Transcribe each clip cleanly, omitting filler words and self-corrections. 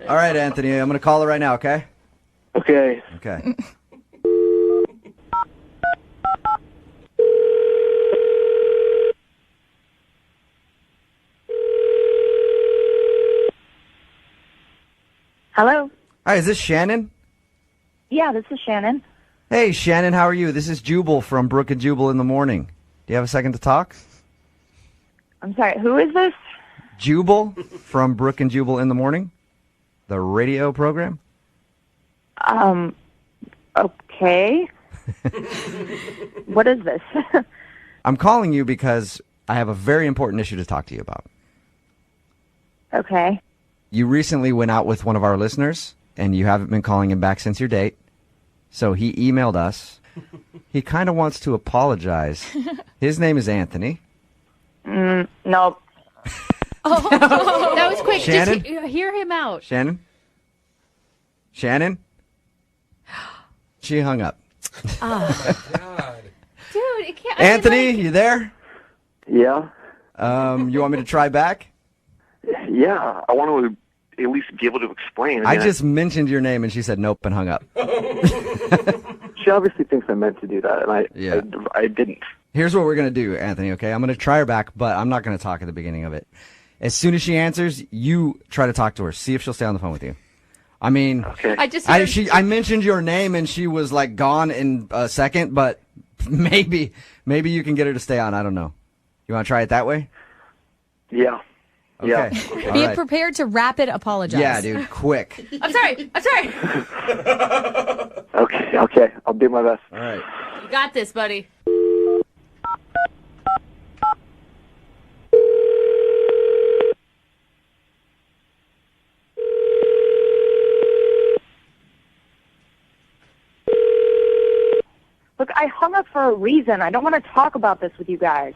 All right, Anthony, I'm going to call her right now, okay? Okay. Okay. Hello? Hi, is this Shannon? Yeah, this is Shannon. Hey, Shannon, how are you? This is Jubal from Brooke and Jubal in the morning. Do you have a second to talk? I'm sorry, who is this? Jubal from Brooke and Jubal in the morning, the radio program. Okay. What is this? I'm calling you because I have a very important issue to talk to you about. Okay. You recently went out with one of our listeners, and you haven't been calling him back since your date. So he emailed us. He kind of wants to apologize. His name is Anthony. Nope. Oh, that was quick. Shannon? Just hear him out. Shannon? Shannon? She hung up. God. Dude, it can't. Anthony, you there? Yeah. You want me to try back? Yeah. I want to at least be able to explain. I just mentioned your name, and she said nope and hung up. She obviously thinks I meant to do that, and I didn't. Here's what we're going to do, Anthony, okay? I'm going to try her back, but I'm not going to talk at the beginning of it. As soon as she answers, you try to talk to her. See if she'll stay on the phone with you. I mean, Okay. I mentioned your name, and she was, like, gone in a second, but maybe you can get her to stay on. I don't know. You want to try it that way? Yeah. Okay. Yeah. All Be right. prepared to rapid apologize. Yeah, dude, quick. I'm sorry. Okay. I'll do my best. All right. You got this, buddy. Look, I hung up for a reason. I don't want to talk about this with you guys.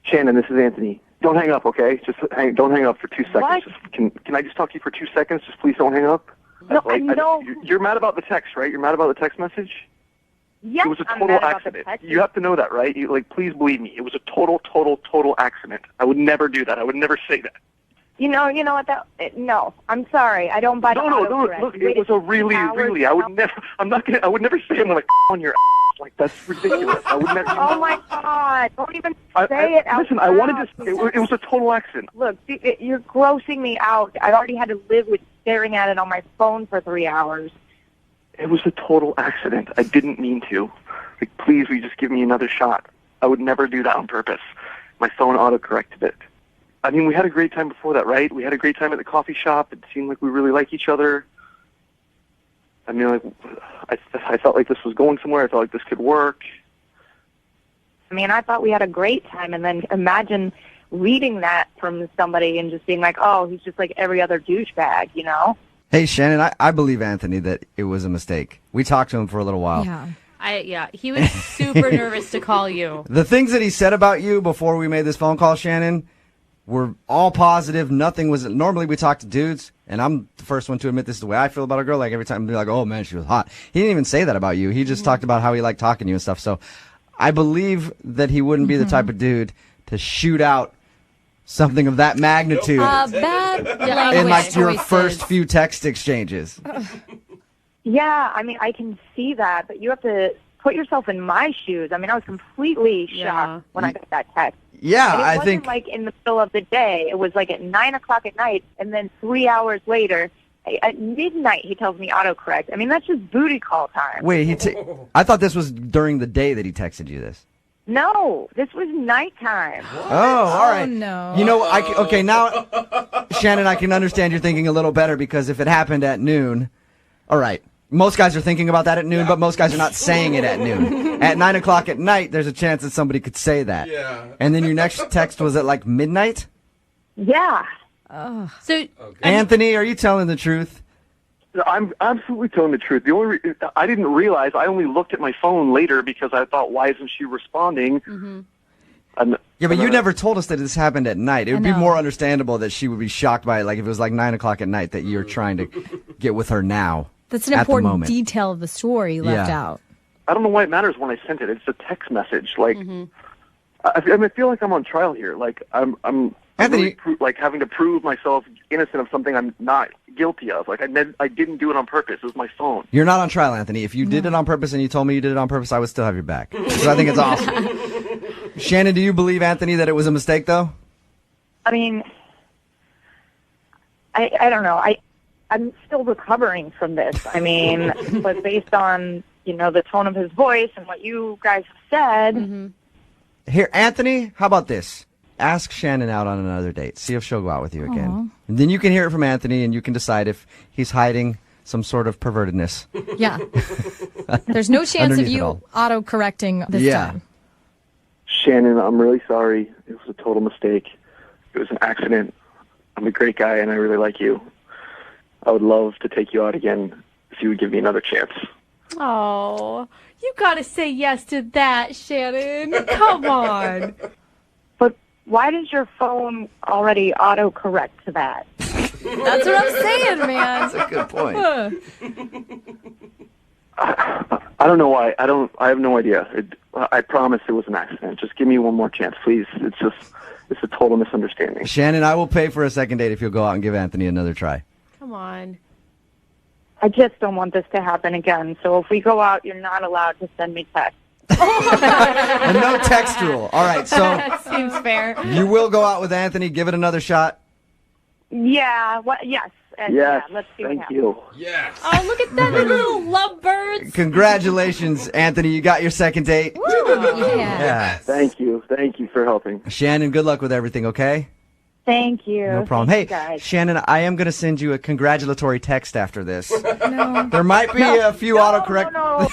Shannon, this is Anthony. Don't hang up, okay? Don't hang up for 2 seconds. What? Can I just talk to you for 2 seconds? Just please don't hang up. No, I know. You're mad about the text, right? You're mad about the text message? Yes, It was a I'm total mad about the accident. text. You have to know that, right? Please believe me. It was a total accident. I would never do that. I would never say that. You know what? No, I'm sorry. I don't buy the No. autocorrect. Look, You it was a really. I would never. I would never say I'm gonna on your ass. Like that's ridiculous. I would never. Oh my God! Don't even say it out Listen, loud. I wanted to. It was a total accident. Look, you're grossing me out. I already had to live with staring at it on my phone for 3 hours. It was a total accident. I didn't mean to. Like, please, will you just give me another shot? I would never do that on purpose. My phone autocorrected it. I mean, we had a great time before that, right? We had a great time at the coffee shop. It seemed like we really like each other. I mean, like, I felt like this was going somewhere. I felt like this could work. I mean, I thought we had a great time, and then imagine reading that from somebody and just being like, oh, he's just like every other douchebag, you know? Hey, Shannon, I believe, Anthony, that it was a mistake. We talked to him for a little while. Yeah. He was super nervous to call you. The things that he said about you before we made this phone call, Shannon, were all positive. Nothing was. Normally we talk to dudes, and I'm the first one to admit this is the way I feel about a girl. Like every time, be like, "Oh man, she was hot." He didn't even say that about you. He just talked about how he liked talking to you and stuff. So, I believe that he wouldn't be the type of dude to shoot out something of that magnitude Bad language in like your choices. first few text exchanges. Yeah, I mean, I can see that, but you have to put yourself in my shoes. I mean, I was completely shocked when I got that text. Yeah, And it I wasn't think. like in the middle of the day. It was like at 9 o'clock at night, and then 3 hours later, at midnight, he tells me autocorrect. I mean, that's just booty call time. Wait, I thought this was during the day that he texted you this. No, this was nighttime. Oh, all right. Oh, no. You know, okay, now, Shannon, I can understand you're thinking a little better because if it happened at noon, all right. Most guys are thinking about that at noon, but most guys are not saying it at noon. At 9 o'clock at night, there's a chance that somebody could say that. Yeah. And then your next text was at like midnight? Yeah. So Anthony, are you telling the truth? I'm absolutely telling the truth. The only I didn't realize. I only looked at my phone later because I thought, why isn't she responding? Yeah, but you never told us that this happened at night. It would be know. more understandable that she would be shocked by it, like if it was like 9 o'clock at night that you're trying to get with her now. That's an at the important moment. detail of the story left Yeah. out. I don't know why it matters when I sent it. It's a text message. Like, I feel like I'm on trial here. Like, I'm Anthony, like having to prove myself innocent of something I'm not guilty of. Like I didn't do it on purpose. It was my phone. you're not on trial, Anthony. If you did it on purpose and you told me you did it on purpose, I would still have your back. So I think it's awesome. Shannon, do you believe, Anthony, that it was a mistake, though? I mean, I don't know. I'm still recovering from this. I mean, but based on, the tone of his voice and what you guys have said. Here, Anthony, how about this? Ask Shannon out on another date. See if she'll go out with you again. And then you can hear it from Anthony, and you can decide if he's hiding some sort of pervertedness. Yeah. There's no chance of Underneath it you all. auto-correcting this time. Shannon, I'm really sorry. It was a total mistake. It was an accident. I'm a great guy, and I really like you. I would love to take you out again if you would give me another chance. Oh, you gotta say yes to that, Shannon. Come on. But why does your phone already autocorrect to that? That's what I'm saying, man. That's a good point. I don't know why. I have no idea. I promise it was an accident. Just give me one more chance, please. It's a total misunderstanding. Shannon, I will pay for a second date if you'll go out and give Anthony another try. Come on. I just don't want this to happen again. So if we go out, you're not allowed to send me text. And no text rule. All right, so That seems fair. you will go out with Anthony, give it another shot. Yeah. Yes. Yes, Yeah, let's see what thank happens. you. Yes. Oh, look at that, little lovebirds. Congratulations, Anthony. You got your second date. Yeah. Thank you. Thank you for helping. Shannon, good luck with everything, okay? Thank you. No problem. Thank Hey, you guys. Shannon, I am going to send you a congratulatory text after this. There might be a few autocorrect. No.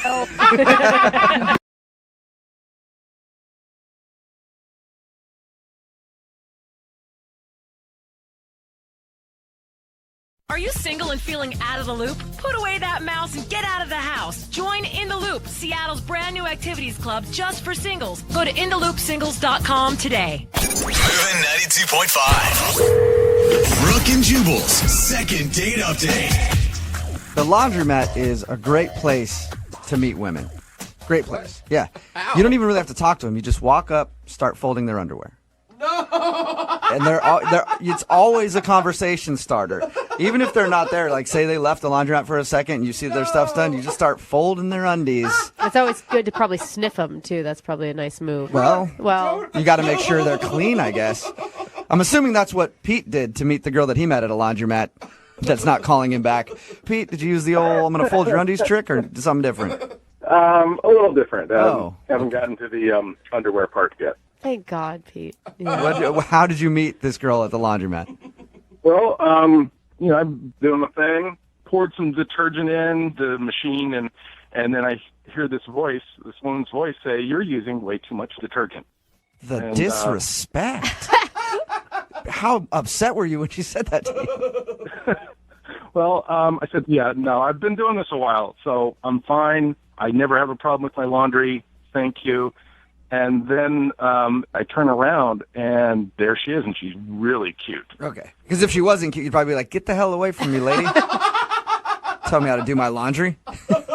Are you single and feeling out of the loop? Put away that mouse and get out of the house. Join In the Loop, Seattle's brand new activities club just for singles. Go to intheloopsingles.com today. Moving 92.5. Brooke and Jubal's second date update. The laundromat is a great place to meet women. Great place. Yeah. You don't even really have to talk to them. You just walk up, start folding their underwear. No. And it's always a conversation starter. Even if they're not there, like say they left the laundromat for a second and you see their stuff's done, you just start folding their undies. It's always good to probably sniff them, too. That's probably a nice move. Well, you got to make sure they're clean, I guess. I'm assuming that's what Pete did to meet the girl that he met at a laundromat that's not calling him back. Pete, did you use the old I'm going to fold your undies trick or something different? A little different. Oh. Haven't gotten to the underwear part yet. Thank God, Pete. Yeah. How did you meet this girl at the laundromat? Well, I'm doing my thing, poured some detergent in the machine, and then I hear this woman's voice say, "You're using way too much detergent." The disrespect. How upset were you when she said that to you? Well, I said, yeah, no, I've been doing this a while, so I'm fine. I never have a problem with my laundry. Thank you. And then I turn around, and there she is, and she's really cute. Okay. Because if she wasn't cute, you'd probably be like, get the hell away from me, lady. Tell me how to do my laundry.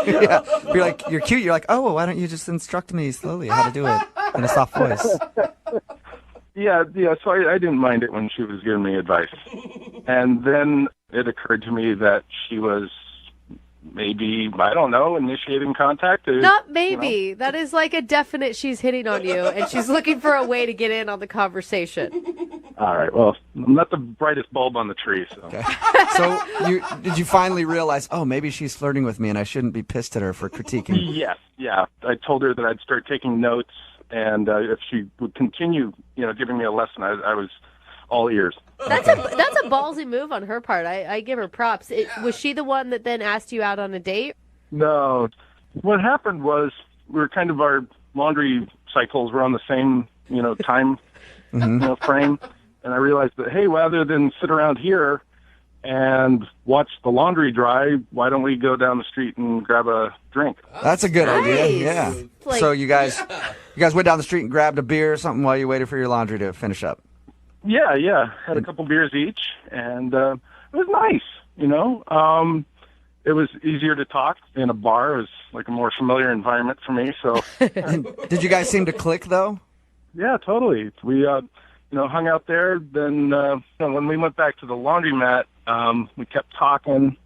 Yeah. Be like, you're cute. You're like, oh, well, why don't you just instruct me slowly how to do it in a soft voice? Yeah, so I didn't mind it when she was giving me advice. And then it occurred to me that she was maybe, I don't know, initiating contact. Not maybe. That is like a definite she's hitting on you, and she's looking for a way to get in on the conversation. All right, well, I'm not the brightest bulb on the tree, so. Okay. So did you finally realize, oh, maybe she's flirting with me and I shouldn't be pissed at her for critiquing? Yes, yeah. I told her that I'd start taking notes, and if she would continue, giving me a lesson, I was all ears. That's a ballsy move on her part. I give her props. Was she the one that then asked you out on a date? No. What happened was our laundry cycles were on the same, time frame. And I realized that, hey, rather than sit around here and watch the laundry dry, why don't we go down the street and grab a drink? That's a good idea. Yeah. Like, so you guys went down the street and grabbed a beer or something while you waited for your laundry to finish up. Yeah. Had a couple beers each, and it was nice, It was easier to talk in a bar. It was like a more familiar environment for me, so. Did you guys seem to click, though? Yeah, totally. We hung out there. Then when we went back to the laundromat, we kept talking,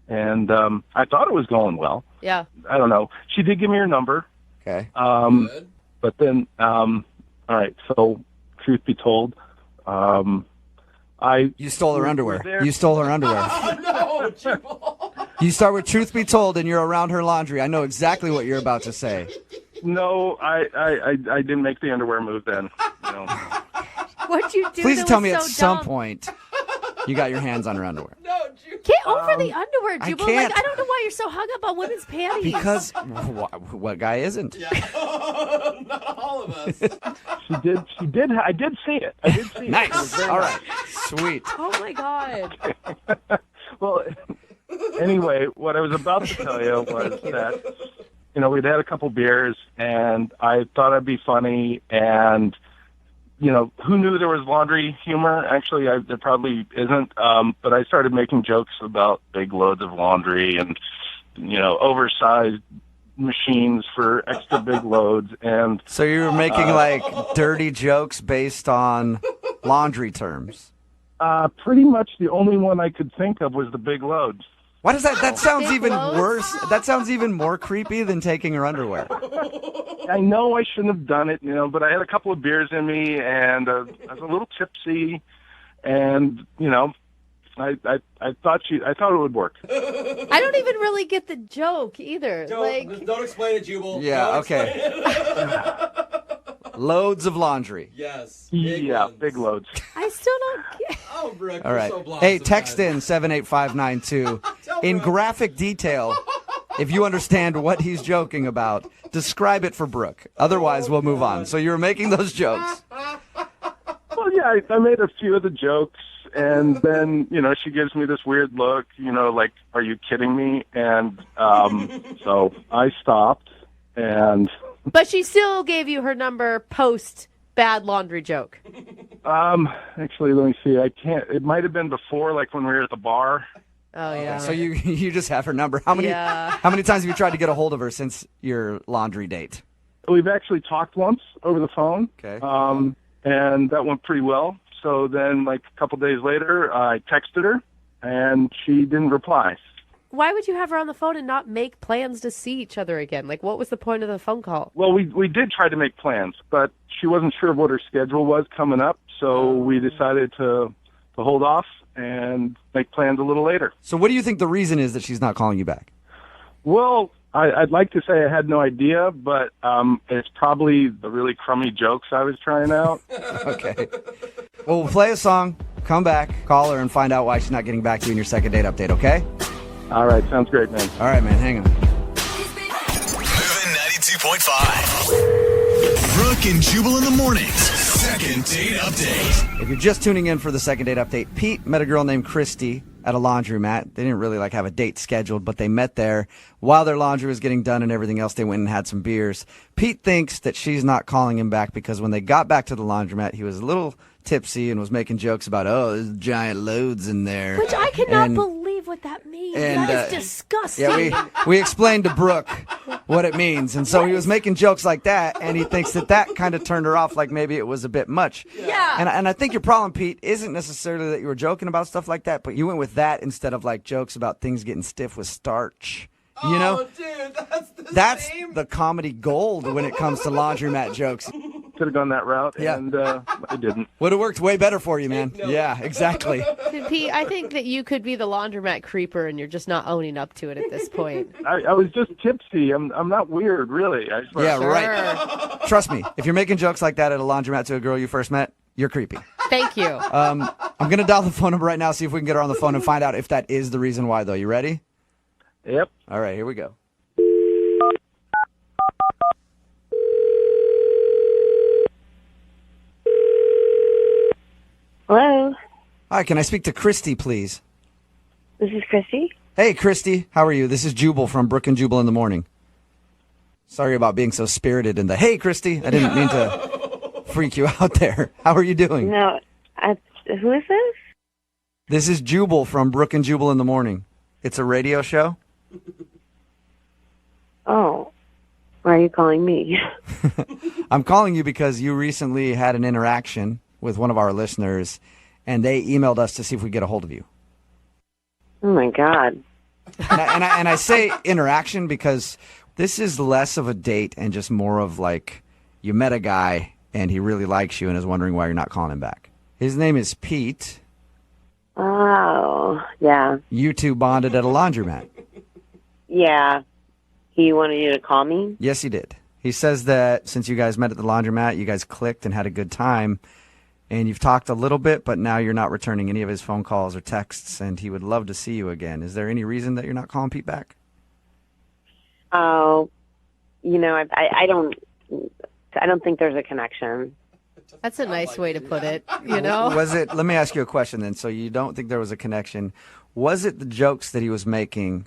and I thought it was going well. Yeah. I don't know. She did give me her number. Okay. Good. But then, all right, so truth be told, You stole her underwear. there. You stole her underwear. Oh, no, Jubal. You start with truth be told and you're around her laundry. I know exactly what you're about to say. No, I didn't make the underwear move then. What'd you do? Please that tell was me at so some dumb? point you got your hands on her underwear. No, Jubal. Get over the underwear, I Jubal. can't. Like, I don't know why you're so hung up on women's panties. Because what guy isn't? Not all of us. She did. I did see it. I did see it. It was Nice. very All nice. right. Sweet. Oh my god. Well, anyway, what I was about to tell you was that, we'd had a couple beers, and I thought I'd be funny, and, who knew there was laundry humor? Actually, there probably isn't, but I started making jokes about big loads of laundry and, oversized machines for extra big loads, and... So you were making dirty jokes based on laundry terms. Pretty much the only one I could think of was the big loads. Why does that sounds Big even loads? worse? That sounds even more creepy than taking her underwear. I know I shouldn't have done it, but I had a couple of beers in me, and I was a little tipsy, and I thought it would work. I don't even really get the joke either. Don't explain it, Jubal. Yeah, Don't okay. explain it. Loads of laundry. Yes. Yeah, ones. big loads. I still don't get. Oh, Brooke, All you're right. so blonde Hey, text sometimes. in 78592 in Brooke. graphic detail. If you understand what he's joking about, describe it for Brooke. Otherwise, we'll move on. So you were making those jokes. Well, yeah, I made a few of the jokes, and then, she gives me this weird look, like, are you kidding me? And so I stopped, and... But she still gave you her number post bad laundry joke. Actually, let me see. I can't... It might have been before, like, when we were at the bar. Oh yeah. So you just have her number. How many times have you tried to get a hold of her since your laundry date? We've actually talked once over the phone. Okay. And that went pretty well. So then, like, a couple days later, I texted her, and she didn't reply. Why would you have her on the phone and not make plans to see each other again? Like, what was the point of the phone call? Well, we did try to make plans, but she wasn't sure what her schedule was coming up, so we decided to hold off and make plans a little later. So what do you think the reason is that she's not calling you back? Well, I'd like to say I had no idea, but it's probably the really crummy jokes I was trying out. Okay. Well, we'll play a song, come back, call her, and find out why she's not getting back to you in your second date update, okay? All right, sounds great, man. All right, man, hang on. Moving 92.5. Brooke and Jubal in the mornings. Second date update. If you're just tuning in for the second date update, Pete met a girl named Christy at a laundromat. They didn't really have a date scheduled, but they met there. While their laundry was getting done and everything else, they went and had some beers. Pete thinks that she's not calling him back because when they got back to the laundromat, he was a little tipsy and was making jokes about, there's giant loads in there. Which I cannot believe what that means. That is disgusting. Yeah, we explained to Brooke what it means. And so he was making jokes like that, and he thinks that kind of turned her off, like maybe it was a bit much. Yeah. And I think your problem, Pete, isn't necessarily that you were joking about stuff like that, but you went with that instead of jokes about things getting stiff with starch. You know? Oh, dude, That's same. the comedy gold when it comes to laundromat jokes. Could have gone that route, Yeah. and I didn't. Would have worked way better for you, man. No. Yeah, exactly. Pete, I think that you could be the laundromat creeper and you're just not owning up to it at this point. I was just tipsy. I'm not weird, really. I swear. Yeah, Sure. right. Trust me, if you're making jokes like that at a laundromat to a girl you first met, you're creepy. Thank you. I'm going to dial the phone number right now, see if we can get her on the phone and find out if that is the reason why, though. You ready? Yep. All right, here we go. Hello, Hi, can I speak to Christy, please? this is Christy. Hey, Christy, how are you? This is Jubal from Brooke and Jubal in the morning. Sorry about being so spirited in the, hey, Christy, I didn't mean to freak you out there. How are you doing? No, who is this? This is Jubal from Brooke and Jubal in the morning. It's a radio show. Oh, why are you calling me? I'm calling you because you recently had an interaction with one of our listeners, and they emailed us to see if we get a hold of you. Oh my God. And I say interaction because this is less of a date and just more of like you met a guy and he really likes you and is wondering why you're not calling him back. His name is Pete. Oh, yeah. You two bonded at a laundromat. Yeah. He wanted you to call me? Yes, he did. He says that since you guys met at the laundromat, you guys clicked and had a good time, and you've talked a little bit, but now you're not returning any of his phone calls or texts, and he would love to see you again. Is there any reason that you're not calling Pete back? Oh, I don't think there's a connection. That's a nice way to put it, you know? Let me ask you a question then. So you don't think there was a connection. Was it the jokes that he was making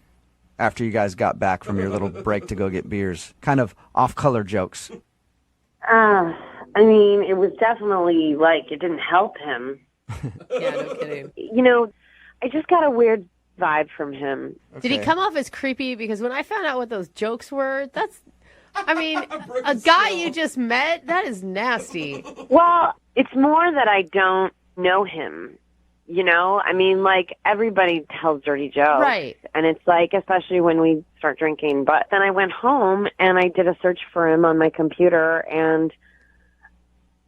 after you guys got back from your little break to go get beers? Kind of off-color jokes. I mean, it was definitely like it didn't help him. Yeah, no kidding. I just got a weird vibe from him. Okay. Did he come off as creepy? Because when I found out what those jokes were, a guy you just met, that is nasty. Well, it's more that I don't know him. Like everybody tells dirty jokes. Right. And it's like, especially when we start drinking. But then I went home and I did a search for him on my computer and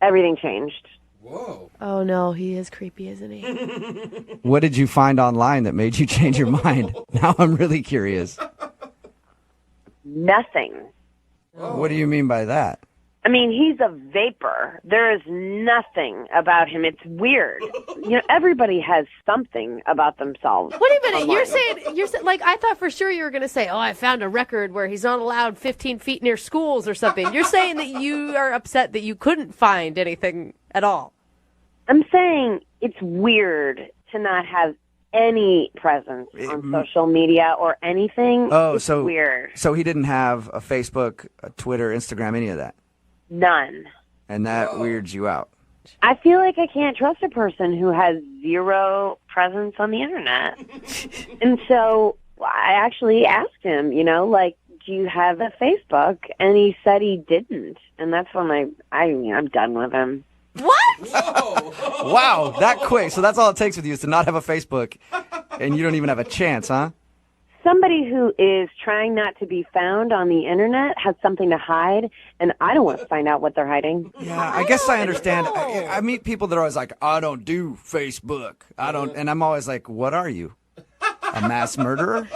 everything changed. Whoa. Oh, no, he is creepy, isn't he? What did you find online that made you change your mind? Now I'm really curious. Nothing. What do you mean by that? I mean, he's a vapor. There is nothing about him. It's weird. Everybody has something about themselves. Wait a minute. You're saying, like, I thought for sure you were going to say, oh, I found a record where he's not allowed 15 feet near schools or something. You're saying that you are upset that you couldn't find anything at all. I'm saying it's weird to not have any presence on social media or anything. Oh, it's so weird. So he didn't have a Facebook, a Twitter, Instagram, any of that? None. And that weirds you out. I feel like I can't trust a person who has zero presence on the internet. And so I actually asked him, do you have a Facebook? And he said he didn't. And that's when I'm done with him. What? Whoa. Wow, that quick. So that's all it takes with you is to not have a Facebook, and you don't even have a chance, huh? Somebody who is trying not to be found on the internet has something to hide, and I don't want to find out what they're hiding. Yeah, I guess I understand. I meet people that are always like, I don't do Facebook. I don't, and I'm always like, what are you? A mass murderer?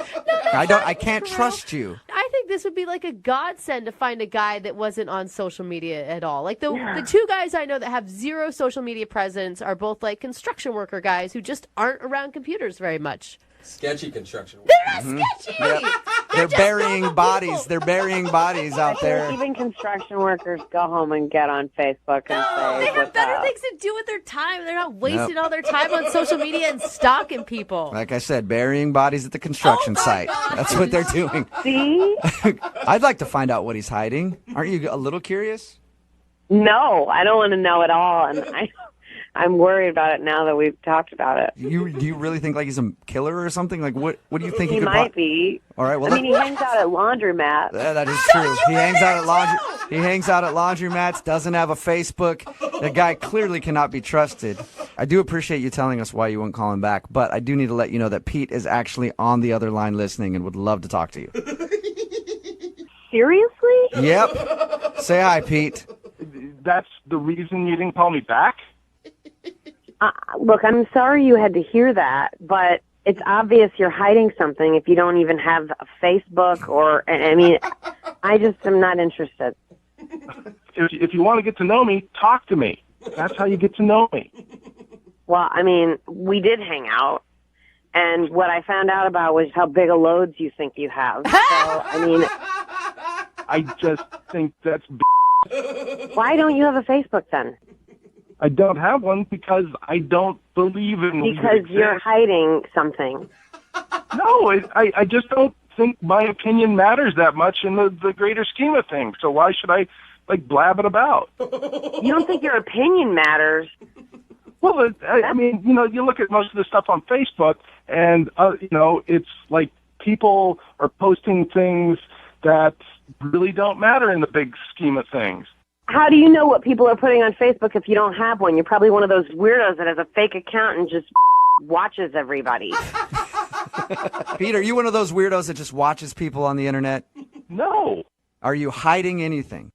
I can't trust you. I think this would be like a godsend to find a guy that wasn't on social media at all. Like the two guys I know that have zero social media presence are both like construction worker guys who just aren't around computers very much. Sketchy construction. They're not sketchy. Yep. They're burying bodies. They're burying bodies out there. Even construction workers go home and get on Facebook and say, they have better things to do with their time. They're not wasting all their time on social media and stalking people. Like I said, burying bodies at the construction site. God. That's what they're doing. See? I'd like to find out what he's hiding. Aren't you a little curious? No, I don't want to know at all. And I'm worried about it now that we've talked about it. Do you really think like he's a killer or something? Like what do you think he could might be? All right, well, he hangs out at laundromats. That is true. He hangs out at laundromats, doesn't have a Facebook. The guy clearly cannot be trusted. I do appreciate you telling us why you won't call him back, but I do need to let you know that Pete is actually on the other line listening and would love to talk to you. Seriously? Yep. Say hi, Pete. That's the reason you didn't call me back? Look, I'm sorry you had to hear that, but it's obvious you're hiding something if you don't even have a Facebook I just am not interested. If you want to get to know me, talk to me. That's how you get to know me. Well, we did hang out, and what I found out about was how big a loads you think you have. So, I just think that's why don't you have a Facebook then? I don't have one because I don't believe in because you're hiding something. No, I just don't think my opinion matters that much in the greater scheme of things. So why should I blab it about? You don't think your opinion matters? Well, you look at most of the stuff on Facebook, and it's like people are posting things that really don't matter in the big scheme of things. How do you know what people are putting on Facebook if you don't have one? You're probably one of those weirdos that has a fake account and just watches everybody. Pete, are you one of those weirdos that just watches people on the internet? No. Are you hiding anything?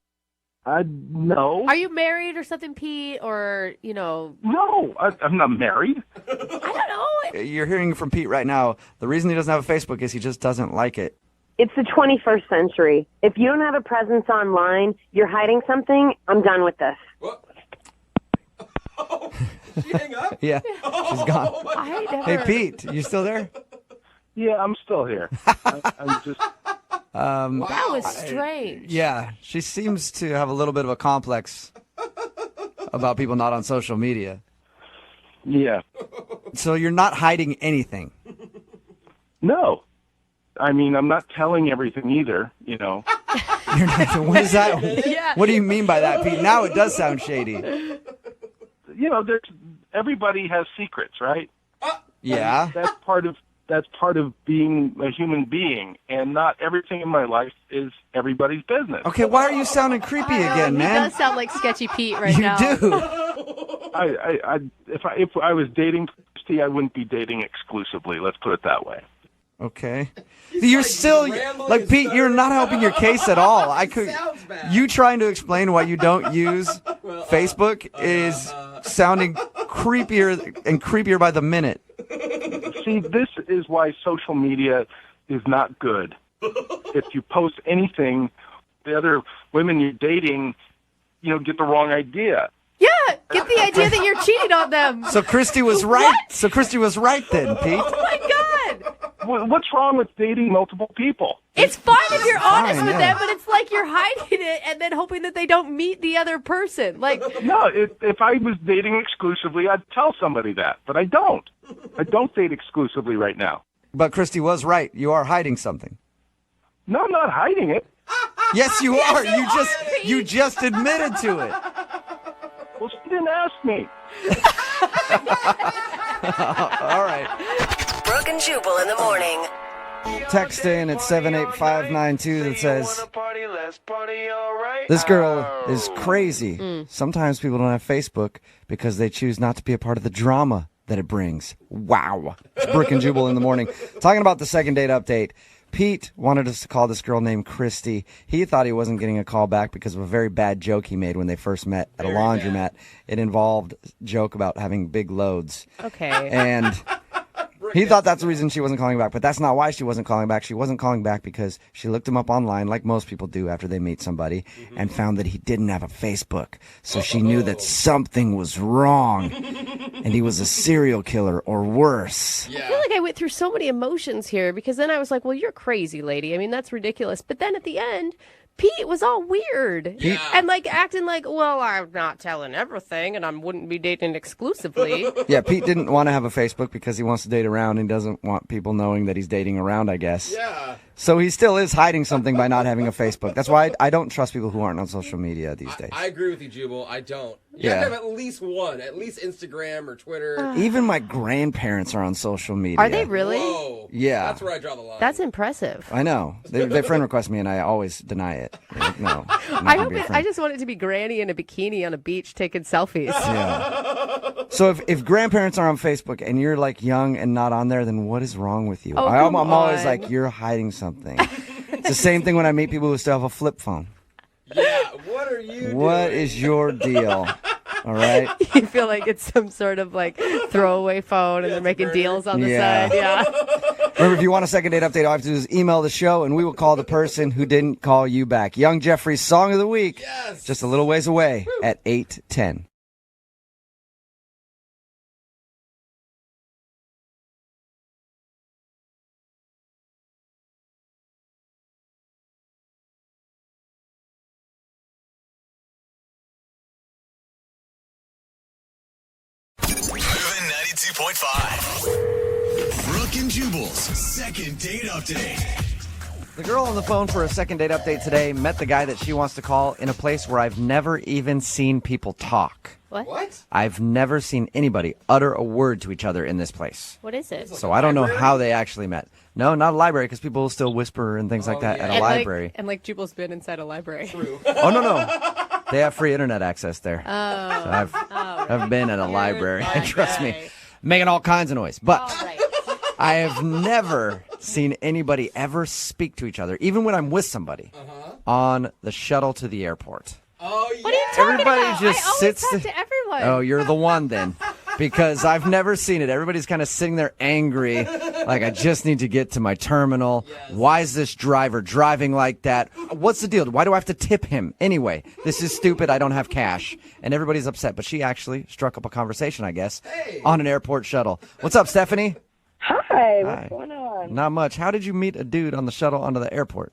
No. Are you married or something, Pete? Or, you know... No, I'm not married. I don't know. You're hearing from Pete right now. The reason he doesn't have a Facebook is he just doesn't like it. It's the 21st century. If you don't have a presence online, you're hiding something, I'm done with this. What? Oh, did she hang up? Yeah, she's gone. I never... Hey, Pete, you still there? Yeah, I'm still here. I'm just... That was strange. Yeah, she seems to have a little bit of a complex about people not on social media. Yeah. So you're not hiding anything? No. I mean, I'm not telling everything either, you know. You're not, what is that? Yeah. What do you mean by that, Pete? Now it does sound shady. You know, everybody has secrets, right? Yeah. That's part of being a human being, and not everything in my life is everybody's business. Okay, why are you sounding creepy again, He man? does sound like Sketchy Pete right You now. do. If I was dating Christy, I wouldn't be dating exclusively. Let's put it that way. Okay. You're still like Pete. You're not helping your case at all. I could. You trying to explain why you don't use Facebook is sounding creepier and creepier by the minute. See, this is why social media is not good. If you post anything, the other women you're dating, you know, get the wrong idea. Yeah, get the idea that you're cheating on them. So Christy was right. What? So Christy was right then, Pete. Oh my God. What's wrong with dating multiple people? It's fine if you're honest fine, with yeah. them, but it's like you're hiding it and then hoping that they don't meet the other person. Like, No, if I was dating exclusively, I'd tell somebody that, but I don't. I don't date exclusively right now. But Christy was right. You are hiding something. No, I'm not hiding it. Yes, you are. You just admitted to it. Well, she didn't ask me. All right. Brooke and Jubal in the morning. Text in at 78592 that says, this girl is crazy. Sometimes people don't have Facebook because they choose not to be a part of the drama that it brings. Wow. It's Brooke and Jubal in the morning. Talking about the second date update. Pete wanted us to call this girl named Christy. He thought he wasn't getting a call back because of a very bad joke he made when they first met at a laundromat. It involved a joke about having big loads. okay. And he thought that's the reason she wasn't calling back, but that's not why she wasn't calling back. She wasn't calling back because she looked him up online, like most people do after they meet somebody, and found that he didn't have a Facebook. So she knew that something was wrong, and he was a serial killer or worse. I feel like I went through so many emotions here because then I was like, well, you're crazy, lady. I mean, that's ridiculous. But then at the end, Pete was all weird and like acting like, well, I'm not telling everything and I wouldn't be dating exclusively. Yeah, Pete didn't want to have a Facebook because he wants to date around and doesn't want people knowing that he's dating around, I guess. Yeah. So he still is hiding something by not having a Facebook. That's why I don't trust people who aren't on social media these days. I agree with you, Jubal. I don't. You have to have at least one, at least Instagram or Twitter. Even my grandparents are on social media. Are they really? Whoa. Yeah. That's where I draw the line. That's impressive. I know. They friend request me, and I always deny it. Like, no, I'm not I gonna hope be a it, friend. I just want it to be Granny in a bikini on a beach taking selfies. Yeah. So if grandparents are on Facebook and you're like young and not on there, then what is wrong with you? Oh, I'm come always on. like, you're hiding something. It's the same thing when I meet people who still have a flip phone. Yeah, what are you What doing? is your deal? All right. You feel like it's some sort of like throwaway phone and they're making deals on the side. Yeah. Remember, if you want a second date update, all you have to do is email the show, and we will call the person who didn't call you back. Young Jeffrey's Song of the Week, just a little ways away at 8:10. Moving 92.5. Brooke and Jubal's second date update. The girl on the phone for a second date update today met the guy that she wants to call in a place where I've never even seen people talk. What? I've never seen anybody utter a word to each other in this place. What is it? So I don't know how they actually met. No, not a library, because people still whisper and things like that at a library. And like Jubal's been inside a library. Oh, no. They have free internet access there. Oh. So I've been at a library. Trust me, making all kinds of noise. But I have never seen anybody ever speak to each other, even when I'm with somebody, on the shuttle to the airport. Oh, yeah. What are you talking Everybody about? just I always sits talk to everyone. Oh, you're the one then. Because I've never seen it. Everybody's kind of sitting there angry, like, I just need to get to my terminal. Yes. Why is this driver driving like that? What's the deal? Why do I have to tip him? Anyway, this is stupid. I don't have cash. And everybody's upset. But she actually struck up a conversation, I guess, on an airport shuttle. What's up, Stephanie? Hi, what's going on? Not much. How did you meet a dude on the shuttle onto the airport?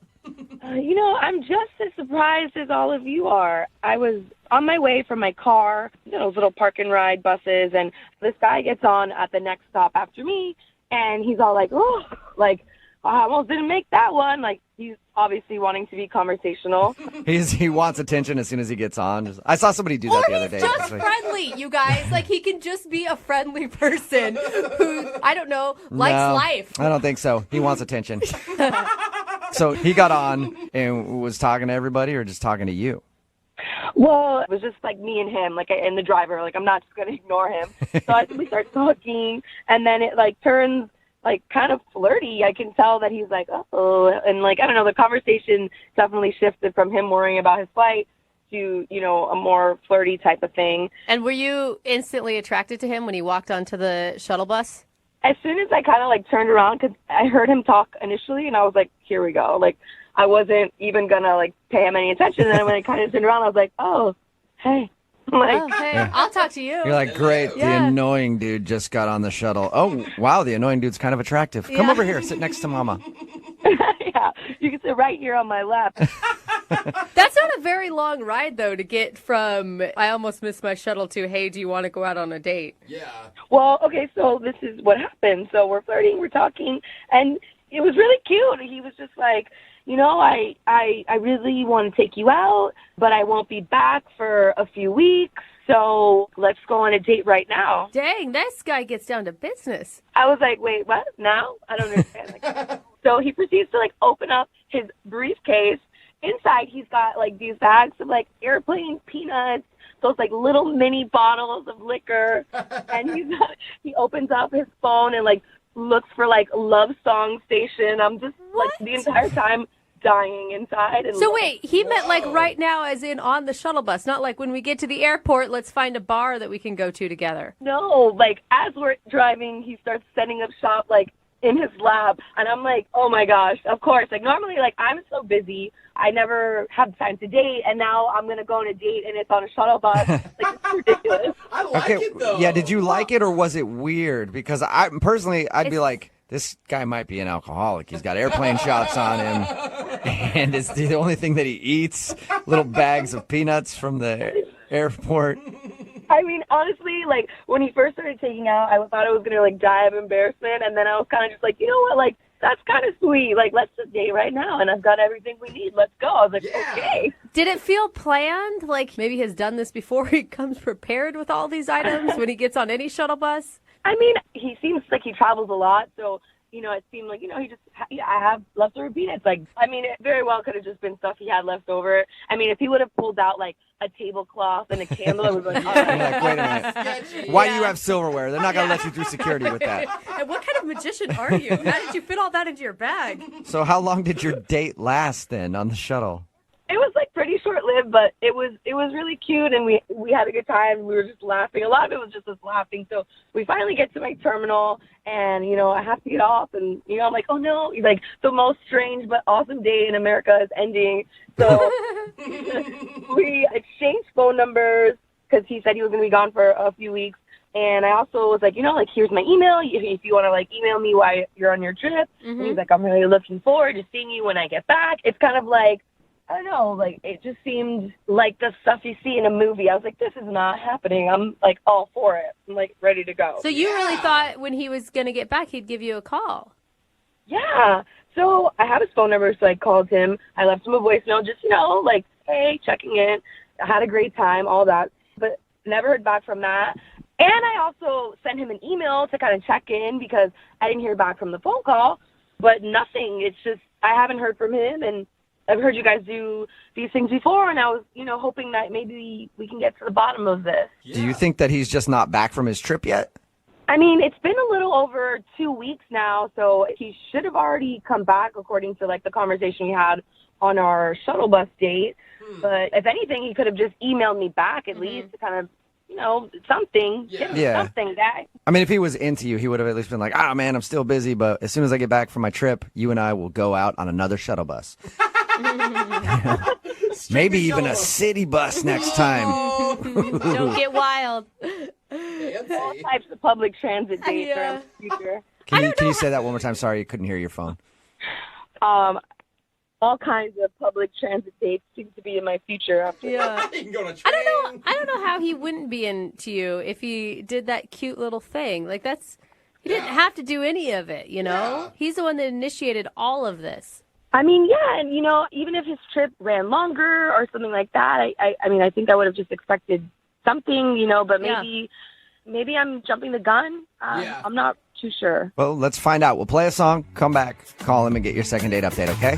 I'm just as surprised as all of you are. I was on my way from my car, those little park and ride buses, and this guy gets on at the next stop after me, and he's all like, oh, like, I almost didn't make that one. Like, he's obviously wanting to be conversational. He wants attention as soon as he gets on. I saw somebody do that the other day. Just friendly, you guys. Like, he can just be a friendly person who, I don't know, likes life. I don't think so. He wants attention. So he got on and was talking to everybody or just talking to you? Well, it was just like me and him, like, and the driver. Like, I'm not just going to ignore him. So we start talking, and then it, like, turns, like, kind of flirty. I can tell that he's like, oh, and, like, I don't know, the conversation definitely shifted from him worrying about his flight to, a more flirty type of thing. And were you instantly attracted to him when he walked onto the shuttle bus? As soon as I kind of, like, turned around, because I heard him talk initially, and I was like, here we go. Like, I wasn't even going to, like, pay him any attention. And then when I kind of turned around, I was like, oh, hey. Like, hey, I'll talk to you. You're like, great, the annoying dude just got on the shuttle. Oh, wow, the annoying dude's kind of attractive. Come over here, sit next to Mama. Yeah, you can sit right here on my lap. That's not a very long ride, though, to get from, I almost missed my shuttle to, hey, do you want to go out on a date? Yeah. Well, okay, so this is what happened. So we're flirting, we're talking, and it was really cute. He was just like, I really want to take you out, but I won't be back for a few weeks, so let's go on a date right now. Dang, this guy gets down to business. I was like, wait, what? Now? I don't understand. So he proceeds to, like, open up his briefcase. Inside, he's got, like, these bags of, like, airplane peanuts, those, like, little mini bottles of liquor, and he opens up his phone and, like, looks for, like, love song station. I'm just, like, the entire time dying inside. And so wait, he meant, like, right now, as in on the shuttle bus, not like when we get to the airport, let's find a bar that we can go to together. No, like, as we're driving, he starts setting up shop, like, in his lab, and I'm like, oh my gosh, of course. Like, normally, like, I'm so busy, I never have time to date, and now I'm gonna go on a date, and it's on a shuttle bus. Like, it's ridiculous. I like it, though. Yeah, did you like it, or was it weird? Because I personally, I'd be like, this guy might be an alcoholic. He's got airplane shots on him, and it's the only thing that he eats, little bags of peanuts from the airport. I mean, honestly, like, when he first started taking out, I thought I was going to, like, die of embarrassment, and then I was kind of just like, you know what, like, that's kind of sweet. Like, let's just date right now, and I've got everything we need. Let's go. I was like, okay. Did it feel planned? Like, maybe he has done this before, he comes prepared with all these items when he gets on any shuttle bus? I mean, he seems like he travels a lot, so, it seemed like, I have leftover peanuts. Like, I mean, it very well could have just been stuff he had left over. I mean, if he would have pulled out, like, a tablecloth and a candle, I was like, all right. Like, wait a minute. Why do you have silverware? They're not going to let you through security with that. And what kind of magician are you? How did you fit all that into your bag? So how long did your date last then on the shuttle? It was, like, pretty short-lived, but it was really cute, and we had a good time. We were just laughing. A lot of it was just us laughing. So we finally get to my terminal, and, I have to get off, and, I'm like, oh, no. He's like, the most strange but awesome day in America is ending. So we exchanged phone numbers because he said he was going to be gone for a few weeks. And I also was like, here's my email. If you want to, like, email me while you're on your trip. Mm-hmm. And he's like, I'm really looking forward to seeing you when I get back. It's kind of like, I don't know, like, it just seemed like the stuff you see in a movie. I was like, this is not happening. I'm, like, all for it. I'm, like, ready to go. So you really thought when he was going to get back, he'd give you a call? Yeah. So I have his phone number, so I called him. I left him a voicemail, just, like, hey, checking in. I had a great time, all that. But never heard back from that. And I also sent him an email to kind of check in because I didn't hear back from the phone call. But nothing. It's just I haven't heard from him, and I've heard you guys do these things before, and I was, hoping that maybe we can get to the bottom of this. Yeah. Do you think that he's just not back from his trip yet? I mean, it's been a little over 2 weeks now, so he should have already come back according to, the conversation we had on our shuttle bus date. But if anything, he could have just emailed me back at least to kind of, something. Yeah. Something that. I mean, if he was into you, he would have at least been like, man, I'm still busy, but as soon as I get back from my trip, you and I will go out on another shuttle bus. Maybe even a city bus next time. Don't get wild. All types of public transit dates are in the future. Can you say that one more time? Sorry, I couldn't hear your phone. All kinds of public transit dates seem to be in my future after. You can go on a train. I don't know how he wouldn't be into you if he did that cute little thing. He didn't have to do any of it, Yeah. He's the one that initiated all of this. I mean, yeah, and even if his trip ran longer or something like that, I think I would have just expected something, but maybe I'm jumping the gun. I'm not too sure. Well, let's find out. We'll play a song, come back, call him, and get your second date update, okay?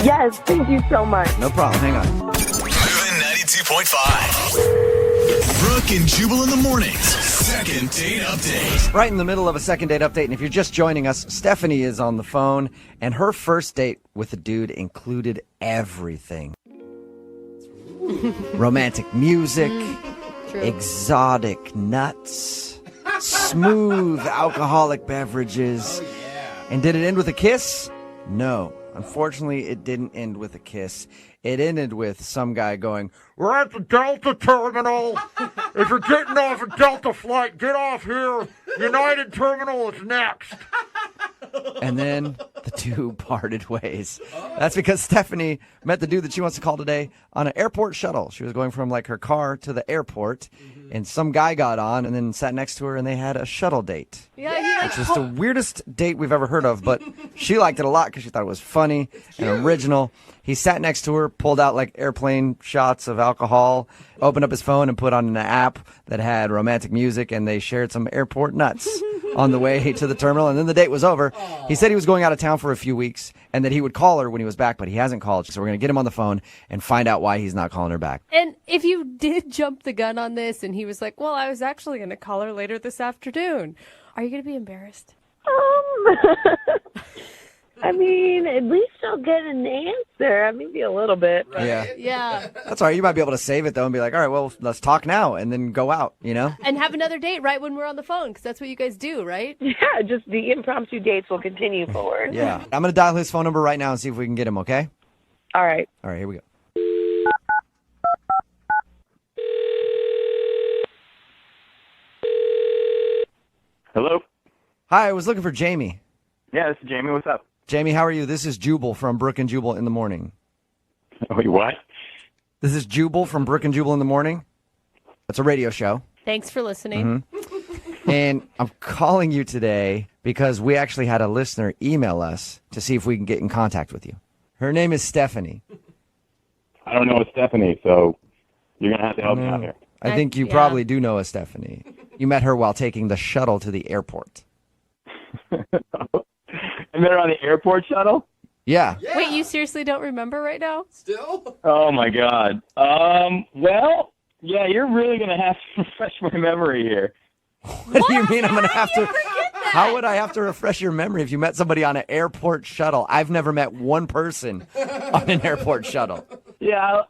Yes, thank you so much. No problem. Hang on. Moving 92.5. Brooke and Jubal in the mornings. Second date update. Right in the middle of a second date update, and if you're just joining us, Stephanie is on the phone, and her first date with a dude included everything. Romantic music, exotic nuts, smooth alcoholic beverages. And did it end with a kiss? No. Unfortunately, it didn't end with a kiss. It ended with some guy going, "We're at the Delta terminal. If you're getting off a Delta flight, get off here. United terminal is next." And then the two parted ways. That's because Stephanie met the dude that she wants to call today on an airport shuttle. She was going from her car to the airport, and some guy got on and then sat next to her, and they had a shuttle date. Which is the weirdest date we've ever heard of, but she liked it a lot because she thought it was funny and original. He sat next to her, pulled out airplane shots of alcohol, opened up his phone and put on an app that had romantic music, and they shared some airport nuts on the way to the terminal, and then the date was over. He said he was going out of town for a few weeks and that he would call her when he was back, but he hasn't called, so we're going to get him on the phone and find out why he's not calling her back. And if you did jump the gun on this and he was like, well, I was actually going to call her later this afternoon, are you going to be embarrassed? I mean, at least I'll get an answer. Maybe a little bit. Right? Yeah. That's all right. You might be able to save it, though, and be like, all right, well, let's talk now, and then go out, And have another date right when we're on the phone, because that's what you guys do, right? Yeah, just the impromptu dates will continue forward. Yeah. I'm going to dial his phone number right now and see if we can get him, okay? All right. All right, here we go. Hello? Hi, I was looking for Jamie. Yeah, this is Jamie. What's up? Jamie, how are you? This is Jubal from Brooke and Jubal in the morning. Wait, what? This is Jubal from Brooke and Jubal in the morning. It's a radio show. Thanks for listening. And I'm calling you today because we actually had a listener email us to see if we can get in contact with you. Her name is Stephanie. I don't know a Stephanie, so you're going to have to help me out here. I think you probably do know a Stephanie. You met her while taking the shuttle to the airport. I met her on the airport shuttle? Yeah. Wait, you seriously don't remember right now? Still? Oh, my God. Well, yeah, you're really going to have to refresh my memory here. What do you mean I'm going to have to? How would I have to refresh your memory if you met somebody on an airport shuttle? I've never met one person on an airport shuttle. Yeah,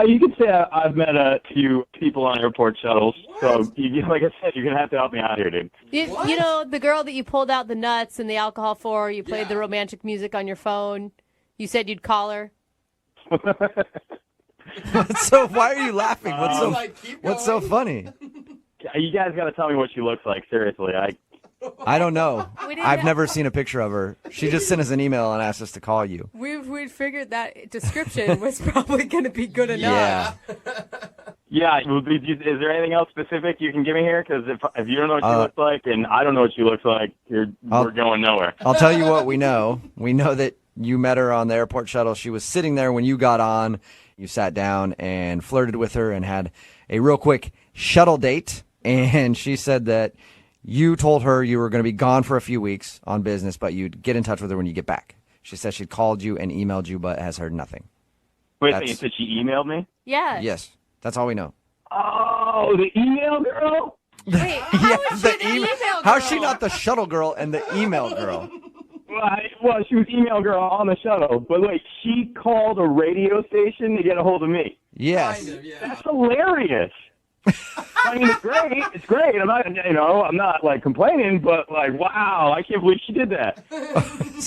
you could say I've met a few people on airport shuttles. What? So, like I said, you're going to have to help me out here, dude. You know, the girl that you pulled out the nuts and the alcohol for, you played the romantic music on your phone. You said you'd call her. So why are you laughing? What's so funny? You guys got to tell me what she looks like. Seriously, I don't know. I've never seen a picture of her. She just sent us an email and asked us to call you. We figured that description was probably going to be good enough. Yeah. Is there anything else specific you can give me here? Because if you don't know what she looks like and I don't know what she looks like, we're going nowhere. I'll tell you what we know. We know that you met her on the airport shuttle. She was sitting there when you got on. You sat down and flirted with her and had a real quick shuttle date. And she said that you told her you were going to be gone for a few weeks on business, but you'd get in touch with her when you get back. She said she'd called you and emailed you, but has heard nothing. Wait, so you said she emailed me? Yeah. Yes, that's all we know. Oh, the email girl? Wait, how is she the email girl? How's she not the shuttle girl and the email girl? Well, she was email girl on the shuttle, but wait, she called a radio station to get a hold of me. Yes. Kind of, yeah. That's hilarious. I mean, it's great. It's great. I'm not like complaining, but like, wow, I can't believe she did that.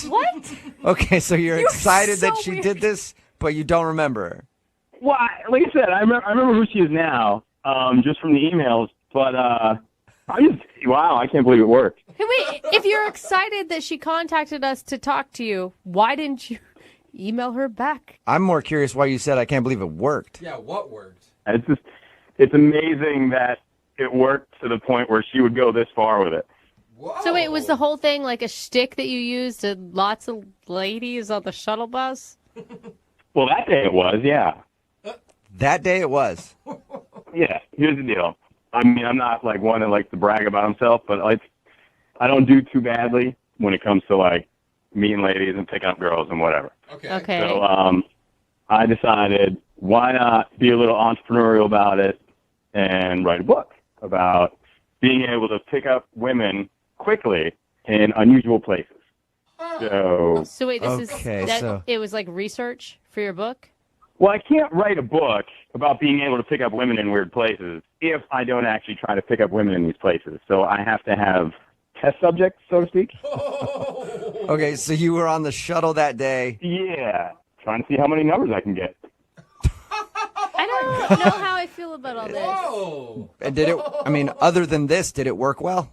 What? Okay, so you're excited so that she weird. did this, but you don't remember her. Well, like I said, I remember who she is now, just from the emails. But wow, I can't believe it worked. Hey, wait, if you're excited that she contacted us to talk to you, why didn't you email her back? I'm more curious why you said I can't believe it worked. Yeah, what worked? It's amazing that it worked to the point where she would go this far with it. Whoa. So wait, was the whole thing like a shtick that you used to lots of ladies on the shuttle bus? Well, that day it was, yeah. That day it was. Yeah, here's the deal. I mean, I'm not like one that likes to brag about himself, but like, I don't do too badly when it comes to like meeting ladies and picking up girls and whatever. Okay. So I decided, why not be a little entrepreneurial about it and write a book about being able to pick up women quickly in unusual places. So wait, so it was like research for your book? Well, I can't write a book about being able to pick up women in weird places if I don't actually try to pick up women in these places. So I have to have test subjects, so to speak. Okay, so you were on the shuttle that day. Yeah, trying to see how many numbers I can get. I don't know how I feel about all this. Whoa. And did it, I mean, other than this, did it work well?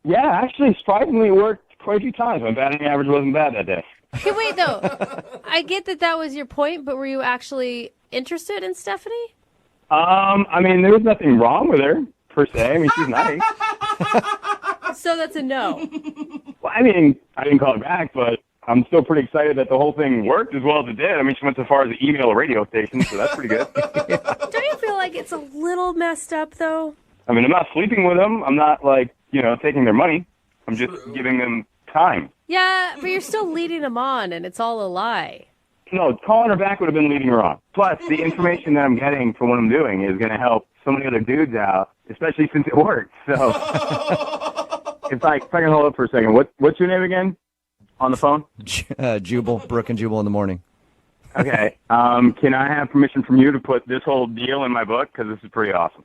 Yeah, actually, surprisingly, it worked quite a few times. My batting average wasn't bad that day. Okay, wait, though. I get that was your point, but were you actually interested in Stephanie? I mean, there was nothing wrong with her, per se. I mean, she's nice. So that's a no. Well, I mean, I didn't call her back, but I'm still pretty excited that the whole thing worked as well as it did. I mean, she went so far as to email a radio station, so that's pretty good. Don't you feel like it's a little messed up, though? I mean, I'm not sleeping with them. I'm not, like, taking their money. I'm just giving them time. Yeah, but you're still leading them on, and it's all a lie. No, calling her back would have been leading her on. Plus, the information that I'm getting from what I'm doing is going to help so many other dudes out, especially since it worked. So, if I can hold up for a second, what's your name again on the phone? Jubal, Brooke and Jubal in the morning. Okay. Can I have permission from you to put this whole deal in my book? Because this is pretty awesome.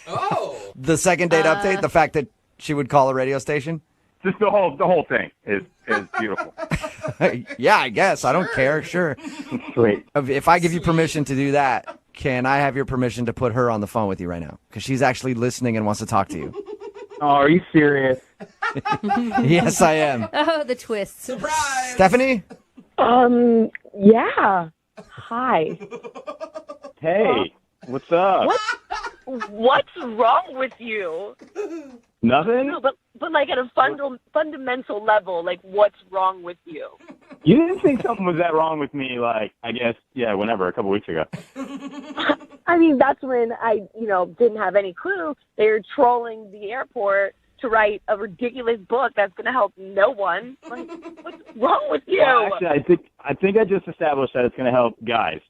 Oh. The second date update, the fact that she would call a radio station? Just the whole thing is beautiful. Yeah, I guess. I don't care. Sure. Sweet. If I give you permission to do that, can I have your permission to put her on the phone with you right now? Because she's actually listening and wants to talk to you. Oh, are you serious? Yes, I am. Oh, the twist. Surprise! Stephanie? Yeah. Hi. Hey, what's up? What's wrong with you? Nothing? No, but like at a fundamental level, like what's wrong with you? You didn't think something was that wrong with me, like, I guess, whenever, a couple weeks ago. I mean, that's when I, didn't have any clue. They were trolling the airport to write a ridiculous book that's going to help no one. Like, what's wrong with you? Well, actually, I think I just established that it's going to help guys,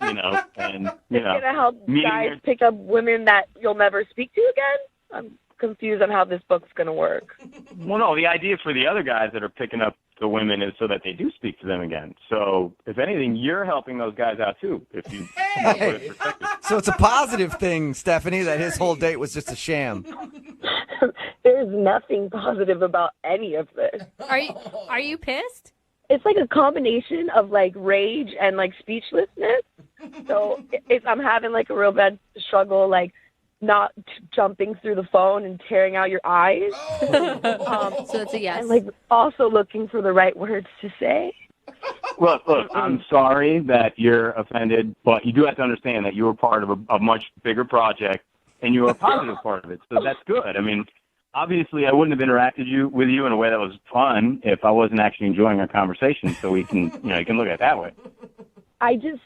and, It's going to help guys pick up women that you'll never speak to again? I'm confused on how this book's going to work. Well, no, the idea for the other guys that are picking up the women is so that they do speak to them again. So, if anything, you're helping those guys out, too, if you put it in perspective. So it's a positive thing, Stephanie, that his whole date was just a sham. There's nothing positive about any of this. Are you pissed? It's like a combination of like rage and like speechlessness. So I'm having like a real bad struggle, like not jumping through the phone and tearing out your eyes. So it's a yes. And like also looking for the right words to say. Look, I'm sorry that you're offended, but you do have to understand that you were part of a much bigger project, and you were a positive part of it. So that's good. I mean, obviously, I wouldn't have interacted with you in a way that was fun if I wasn't actually enjoying our conversation. So we can, you can look at it that way. I just,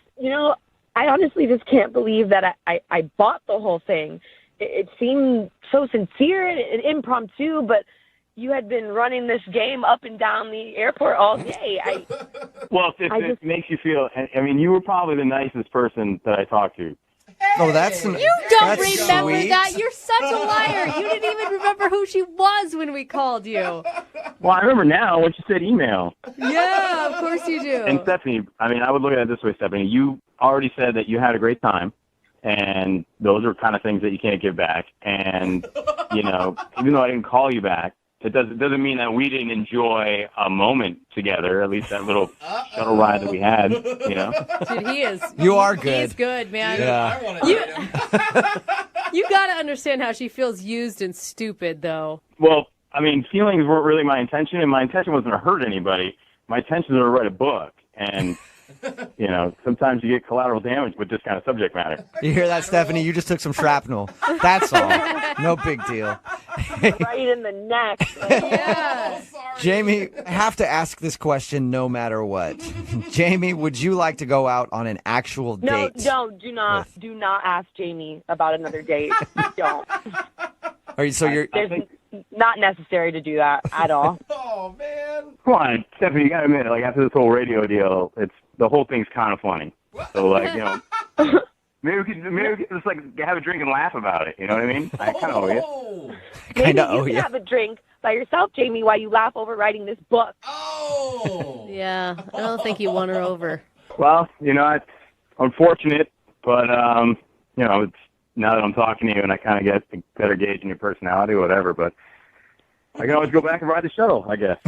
I honestly just can't believe that I bought the whole thing. It seemed so sincere and impromptu, but you had been running this game up and down the airport all day. Well, if it makes you feel, I mean, you were probably the nicest person that I talked to. Oh, that's You don't that's remember sweet. that. You're such a liar. You didn't even remember who she was when we called you. Well, I remember now when you said email. Yeah, of course you do. And Stephanie, I mean, I would look at it this way, Stephanie. You already said that you had a great time, and those are kind of things that you can't give back. And, you know, even though I didn't call you back, it doesn't mean that we didn't enjoy a moment together, at least that little shuttle ride that we had, you know? Dude, he is. You are good. He's good, man. Yeah. I want to date him. You got to understand how she feels used and stupid, though. Well, I mean, feelings weren't really my intention, and my intention wasn't to hurt anybody. My intention was to write a book, and, you know, sometimes you get collateral damage with this kind of subject matter. You hear that, Stephanie? You just took some shrapnel. That's all. No big deal. Right in the neck. Yes. Jamie, I have to ask this question no matter what. Jamie, would you like to go out on an actual No, date? do not ask Jamie about another date. Don't. Are you, so you're... It's not necessary to do that at all. Oh, man. Come on, Stephanie, you got to admit, like, after this whole radio deal, the whole thing's kind of funny. So, like, you know, maybe we could just, like, have a drink and laugh about it. You know what I mean? I kind of owe you. Maybe you can have a drink by yourself, Jamie, while you laugh over writing this book. Oh. Yeah, I don't think you won her over. Well, you know, it's unfortunate, but, you know, it's now that I'm talking to you and I kind of get a better gauge in your personality or whatever, but I can always go back and ride the shuttle, I guess.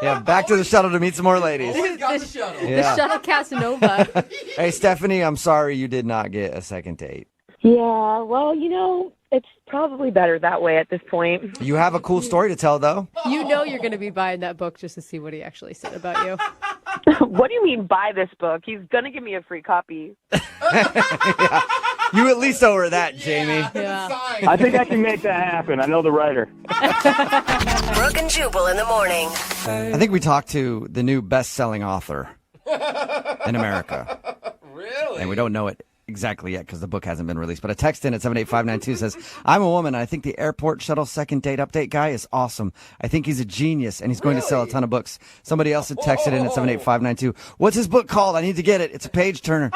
Yeah, back to the shuttle to meet some more ladies. Always got the shuttle. Yeah. The shuttle Casanova. Hey, Stephanie, I'm sorry you did not get a second date. Yeah, well, you know, it's probably better that way at this point. You have a cool story to tell, though. You know you're going to be buying that book just to see what he actually said about you. What do you mean buy this book? He's going to give me a free copy. Yeah. You at least owe her that, Jamie. Yeah. I think I can make that happen. I know the writer. Brooke and Jubal in the morning. I think we talked to the new best-selling author in America. Really? And we don't know it exactly yet because the book hasn't been released. But a text in at 78592 says, I'm a woman, and I think the airport shuttle second date update guy is awesome. I think he's a genius, and he's going to sell a ton of books. Somebody else had texted in at 78592. What's his book called? I need to get it. It's a page turner.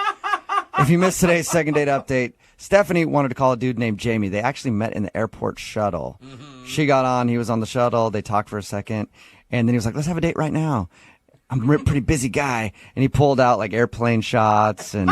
If you missed today's second date update, Stephanie wanted to call a dude named Jamie. They actually met in the airport shuttle. Mm-hmm. She got on. He was on the shuttle. They talked for a second. And then he was like, let's have a date right now. I'm a pretty busy guy. And he pulled out like airplane shots and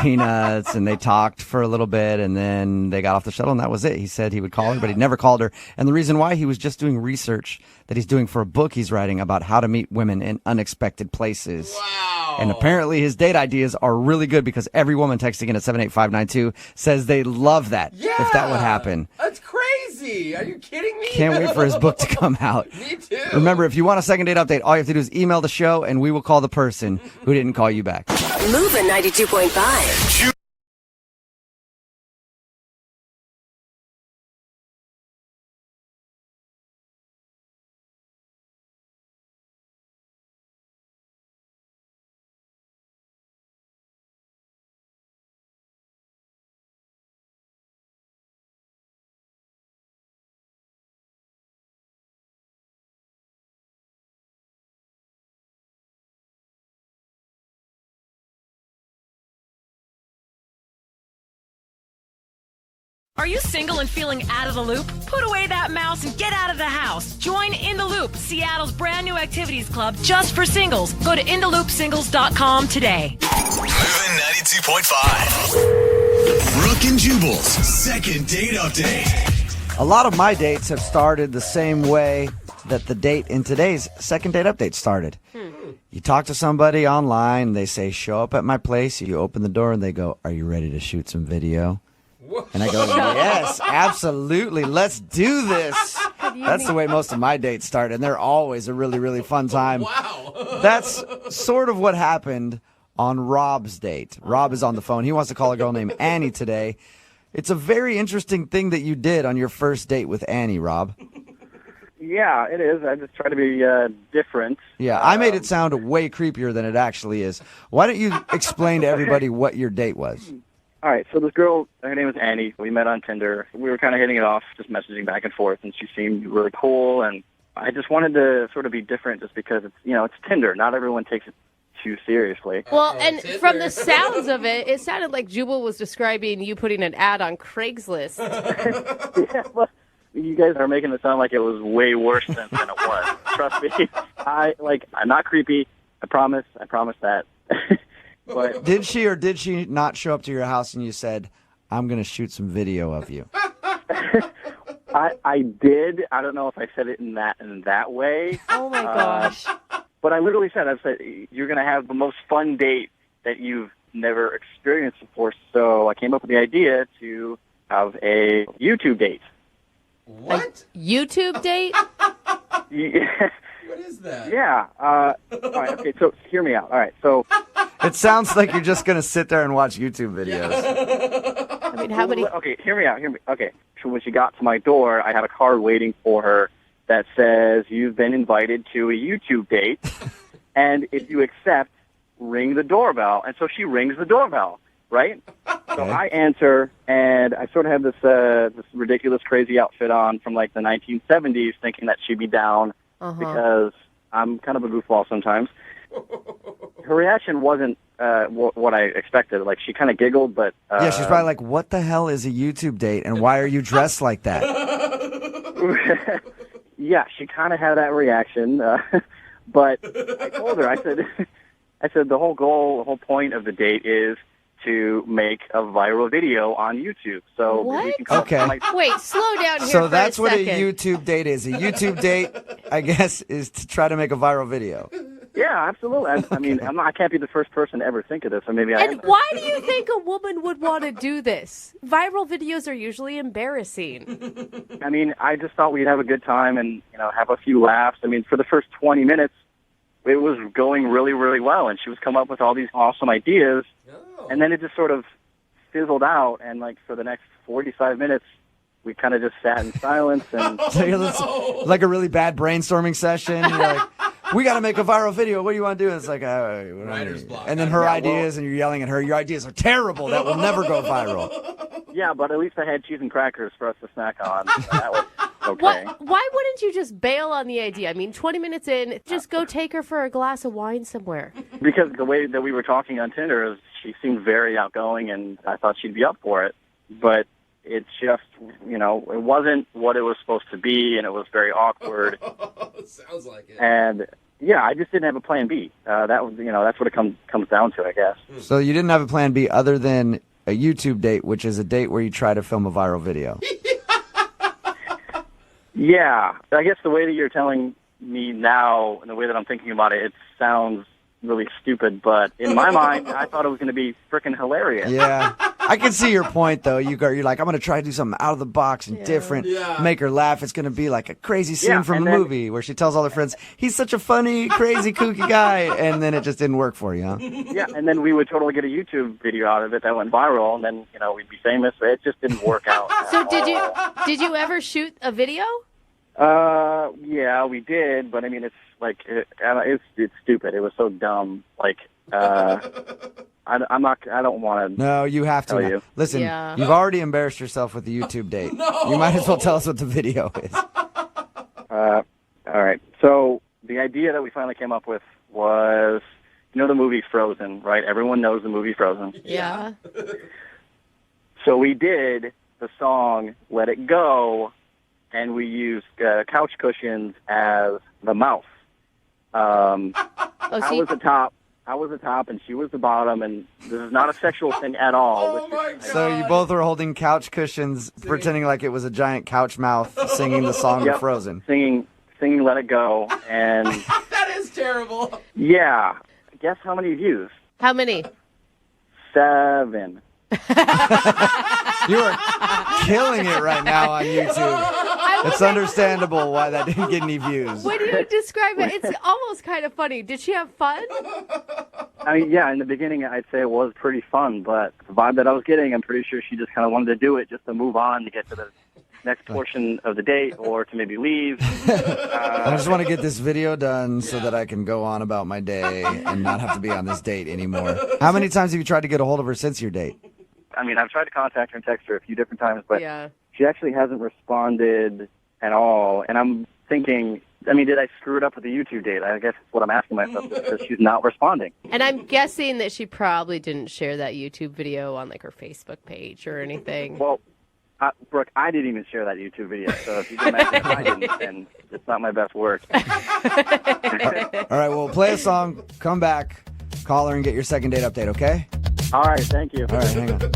peanuts. And they talked for a little bit. And then they got off the shuttle. And that was it. He said he would call her, but he never called her. And the reason why, he was just doing research that he's doing for a book he's writing about how to meet women in unexpected places. Wow. And apparently his date ideas are really good because every woman texting in at 78592 says they love that if that would happen. That's crazy. Are you kidding me? Can't wait for his book to come out. Me too. Remember, if you want a second date update, all you have to do is email the show and we will call the person who didn't call you back. Moving 92.5. Are you single and feeling out of the loop? Put away that mouse and get out of the house. Join In the Loop, Seattle's brand new activities club just for singles. Go to intheloopsingles.com today. Moving 92.5. Brooke and Jubal's second date update. A lot of my dates have started the same way that the date in today's second date update started. You talk to somebody online, they say, show up at my place. You open the door and they go, are you ready to shoot some video? And I go, yes, absolutely. Let's do this. That's the way most of my dates start, and they're always a really, really fun time. Wow. That's sort of what happened on Rob's date. Rob is on the phone. He wants to call a girl named Annie today. It's a very interesting thing that you did on your first date with Annie, Rob. Yeah, it is. I just try to be different. Yeah, I made it sound way creepier than it actually is. Why don't you explain to everybody what your date was? All right, so this girl, her name was Annie. We met on Tinder. We were kind of hitting it off, just messaging back and forth, and she seemed really cool. And I just wanted to sort of be different, just because it's Tinder. Not everyone takes it too seriously. Well, and from the sounds of it, it sounded like Jubal was describing you putting an ad on Craigslist. Yeah, well, you guys are making it sound like it was way worse than it was. Trust me, I'm not creepy. I promise that. But did she or did she not show up to your house and you said, "I'm going to shoot some video of you"? I did. I don't know if I said it in that way. Oh my gosh! But I literally said, "You're going to have the most fun date that you've never experienced before." So I came up with the idea to have a YouTube date. What? A YouTube date? Yeah. What is that? Yeah. All right. Okay. So hear me out. All right. So it sounds like you're just going to sit there and watch YouTube videos. I mean, how many? Okay. Hear me out. Okay. So when she got to my door, I had a card waiting for her that says, "You've been invited to a YouTube date, and if you accept, ring the doorbell." And so she rings the doorbell, right? So I answer, and I sort of have this ridiculous, crazy outfit on from like the 1970s, thinking that she'd be down. Because I'm kind of a goofball sometimes. Her reaction wasn't what I expected. Like, she kind of giggled, but... yeah, she's probably like, what the hell is a YouTube date, and why are you dressed like that? Yeah, she kind of had that reaction. But I told her, I said, the whole point of the date is to make a viral video on YouTube. So what? We can Okay. Wait, slow down here So for that's a what second. a YouTube date is. A YouTube date, I guess, is to try to make a viral video. Yeah, absolutely. I mean, I can't be the first person to ever think of this, or maybe I am. And why do you think a woman would want to do this? Viral videos are usually embarrassing. I mean, I just thought we'd have a good time and, have a few laughs. I mean, for the first 20 minutes, it was going really, really well, and she was coming up with all these awesome ideas, and then it just sort of fizzled out, and, like, for the next 45 minutes, we kind of just sat in silence. And like a really bad brainstorming session. You're like, we got to make a viral video. What do you want to do? It's like, writer's block. And then her ideas, and you're yelling at her, your ideas are terrible. That will never go viral. Yeah, but at least I had cheese and crackers for us to snack on. That was okay. Why wouldn't you just bail on the idea? I mean, 20 minutes in, just go take her for a glass of wine somewhere. Because the way that we were talking on Tinder is she seemed very outgoing, and I thought she'd be up for it. But it just, it wasn't what it was supposed to be, and it was very awkward. Sounds like it. And yeah, I just didn't have a plan B. That was, that's what it comes down to, I guess. So you didn't have a plan B other than a YouTube date, which is a date where you try to film a viral video. Yeah, I guess the way that you're telling me now, and the way that I'm thinking about it, it sounds really stupid, but in my mind, I thought it was going to be freaking hilarious. Yeah. I can see your point, though. You're like, I'm going to try to do something out of the box and different, make her laugh. It's going to be like a crazy scene from a movie where she tells all her friends, he's such a funny, crazy, kooky guy, and then it just didn't work for you, huh? Yeah, and then we would totally get a YouTube video out of it that went viral, and then, we'd be famous. It just didn't work out. So did you ever shoot a video? Yeah, we did, but I mean, it's like, it's stupid. It was so dumb. Like, I don't want to. No, you have to. You. Listen, you've already embarrassed yourself with the YouTube date. No. You might as well tell us what the video is. All right. So the idea that we finally came up with was, the movie Frozen, right? Everyone knows the movie Frozen. Yeah. So we did the song Let It Go, and we used couch cushions as the mouth. I was the top, and she was the bottom, and this is not a sexual thing at all. So you both were holding couch cushions, pretending like it was a giant couch mouth, singing the song of Frozen. Singing Let It Go, and... That is terrible. Yeah. Guess how many views? How many? 7. You are killing it right now on YouTube. It's understandable why that didn't get any views. When you describe it, it's almost kind of funny. Did she have fun? I mean, yeah, in the beginning, I'd say it was pretty fun, but the vibe that I was getting, I'm pretty sure she just kind of wanted to do it just to move on to get to the next portion of the date or to maybe leave. I just want to get this video done so that I can go on about my day and not have to be on this date anymore. How many times have you tried to get a hold of her since your date? I mean, I've tried to contact her and text her a few different times, but Yeah. she actually hasn't responded at all. And I'm thinking, I mean, did I screw it up with the YouTube date? I guess that's what I'm asking myself, because she's not responding. And I'm guessing that she probably didn't share that YouTube video on like her Facebook page or anything. Well, Brooke, I didn't even share that YouTube video, so if you can imagine if I didn't, then it's not my best work. All right, well, play a song, come back, call her, and get your second date update, okay? All right, thank you. All right, hang on. Moving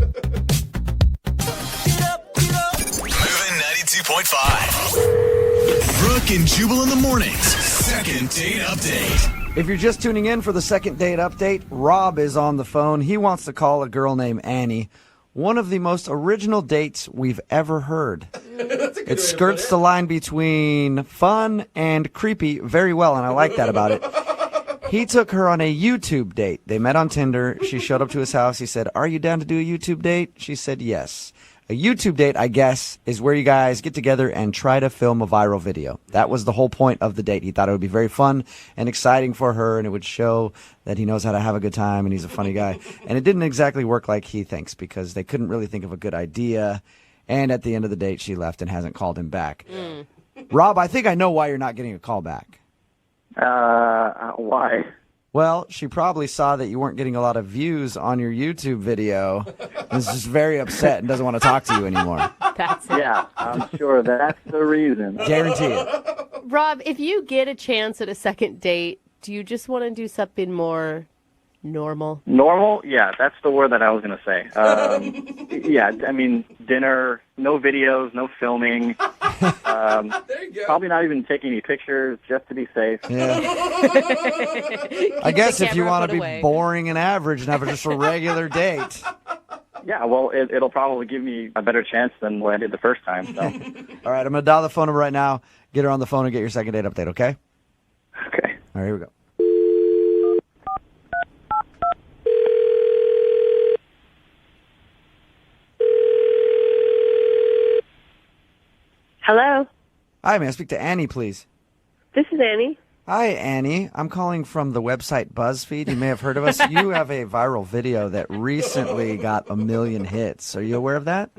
92.5. Brooke and Jubal in the mornings. Second date update. If you're just tuning in for the second date update, Rob is on the phone. He wants to call a girl named Annie. One of the most original dates we've ever heard. It skirts the line between fun and creepy very well, and I like that about it. He took her on a YouTube date. They met on Tinder. She showed up to his house. He said, "Are you down to do a YouTube date?" She said, "Yes." A YouTube date, I guess, is where you guys get together and try to film a viral video. That was the whole point of the date. He thought it would be very fun and exciting for her, and it would show that he knows how to have a good time and he's a funny guy. And it didn't exactly work like he thinks, because they couldn't really think of a good idea. And at the end of the date, she left and hasn't called him back. Rob, I think I know why you're not getting a call back. Why? Well, she probably saw that you weren't getting a lot of views on your YouTube video and is just very upset and doesn't want to talk to you anymore. That's it. Yeah, I'm sure that's the reason. Guarantee it. Rob, if you get a chance at a second date, do you just want to do something more normal? Normal? Yeah, that's the word that I was going to say. Yeah, I mean, dinner, no videos, no filming. There you go. Probably not even taking any pictures, just to be safe. Yeah. I guess if you want to be boring and average and have just a regular date. Yeah, well, it'll probably give me a better chance than what I did the first time. So. All right, I'm going to dial the phone number right now. Get her on the phone and get your second date update, okay? Okay. All right, here we go. Hello, Hi, may I speak to Annie, please? this is Annie. Hi, Annie. I'm calling from the website BuzzFeed. You may have heard of us. You have a viral video that recently got 1 million hits. Are you aware of that?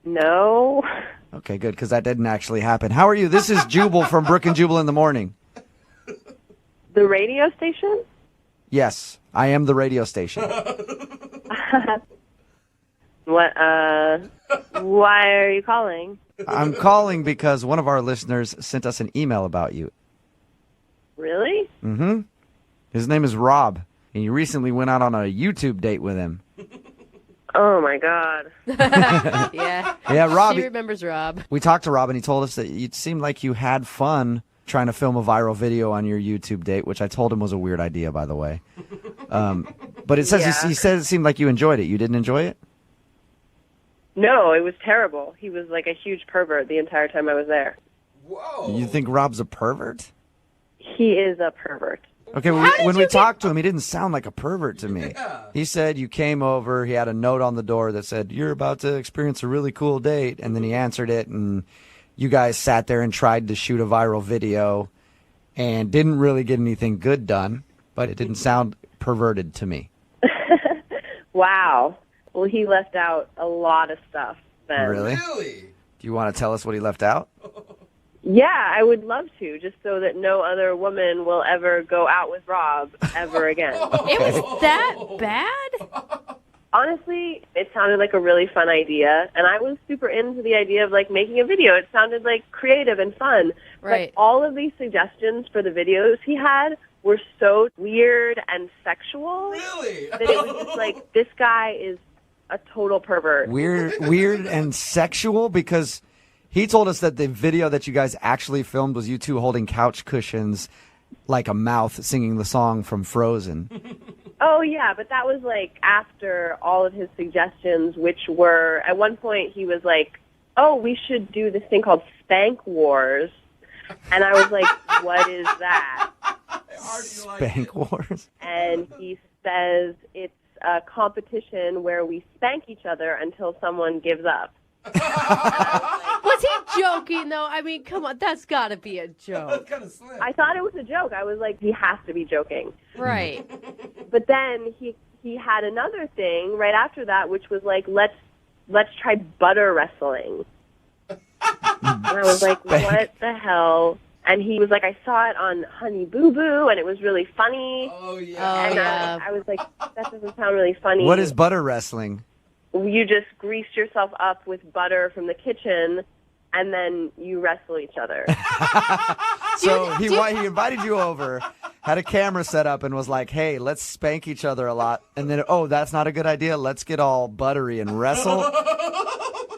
No. Okay, good, because that didn't actually happen. How are you? This is Jubal from Brooke and Jubal in the morning. The radio station? Yes, I am the radio station. What, why are you calling? I'm calling because one of our listeners sent us an email about you. Really? Mm-hmm. His name is Rob, and you recently went out on a YouTube date with him. Oh, my God. Yeah. Yeah, Rob. She remembers Rob. We talked to Rob, and he told us that it seemed like you had fun trying to film a viral video on your YouTube date, which I told him was a weird idea, by the way. But it says he said it seemed like you enjoyed it. You didn't enjoy it? No, it was terrible. He was like a huge pervert the entire time I was there. Whoa. You think Rob's a pervert? He is a pervert. Okay, when we talked to him, he didn't sound like a pervert to me. Yeah. He said you came over, he had a note on the door that said, "You're about to experience a really cool date," and then he answered it, and you guys sat there and tried to shoot a viral video and didn't really get anything good done, but it didn't sound perverted to me. Wow. Well, he left out a lot of stuff then. Really? Really? Do you want to tell us what he left out? Yeah, I would love to, just so that no other woman will ever go out with Rob ever again. It was that bad? Honestly, it sounded like a really fun idea, and I was super into the idea of like making a video. It sounded like creative and fun. Right. But all of these suggestions for the videos he had were so weird and sexual Really? that it was just like, this guy is a total pervert. Weird and sexual, because he told us that the video that you guys actually filmed was you two holding couch cushions like a mouth singing the song from Frozen. Oh, yeah, but that was like after all of his suggestions, which were, at one point he was like, oh, we should do this thing called Spank Wars. And I was like, what is that? Spank Wars? And he says it's a competition where we spank each other until someone gives up. Was he joking, though. I mean, come on, that's got to be a joke. I thought it was a joke. I was like, he has to be joking. Right. But then he had another thing right after that, which was like, let's try butter wrestling. And I was like, what the hell? And he was like, I saw it on Honey Boo Boo, and it was really funny. Oh, yeah. And I was like, that doesn't sound really funny. What is butter wrestling? You just grease yourself up with butter from the kitchen, and then you wrestle each other. So he invited you over, had a camera set up, and was like, hey, let's spank each other a lot. And then, oh, that's not a good idea. Let's get all buttery and wrestle.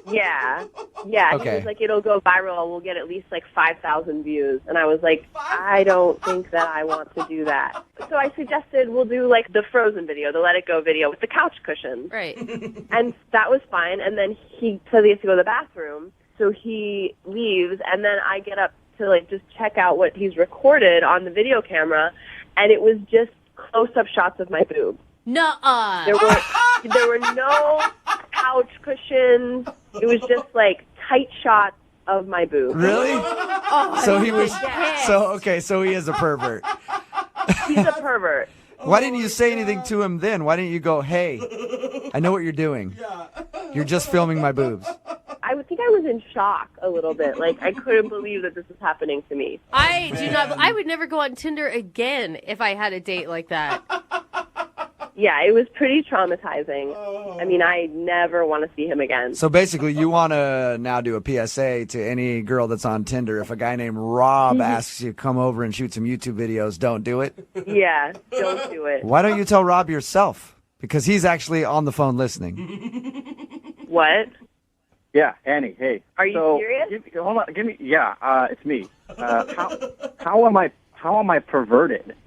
Yeah. Yeah. Okay. He was like, it'll go viral. We'll get at least like 5,000 views. And I was like, I don't think that I want to do that. So I suggested we'll do like the Frozen video, the Let It Go video with the couch cushions. Right. And that was fine. And then he said he has to go to the bathroom. So he leaves. And then I get up to like just check out what he's recorded on the video camera. And it was just close-up shots of my boob. Nuh-uh. There were no couch cushions. It was just like tight shots of my boob. Really? Oh, So he was. Yes. So he is a pervert. He's a pervert. Why didn't you say anything to him then? Why didn't you go, hey, I know what you're doing. You're just filming my boobs. I would think I was in shock a little bit. Like, I couldn't believe that this was happening to me. I do not. I would never go on Tinder again if I had a date like that. Yeah, it was pretty traumatizing. I mean, I never want to see him again. So basically, you want to now do a PSA to any girl that's on Tinder. If a guy named Rob asks you to come over and shoot some YouTube videos, don't do it. Yeah, don't do it. Why don't you tell Rob yourself? Because he's actually on the phone listening. What? Yeah, Annie. Hey. Are you serious? Hold on. Give me. Yeah, it's me. How am I perverted?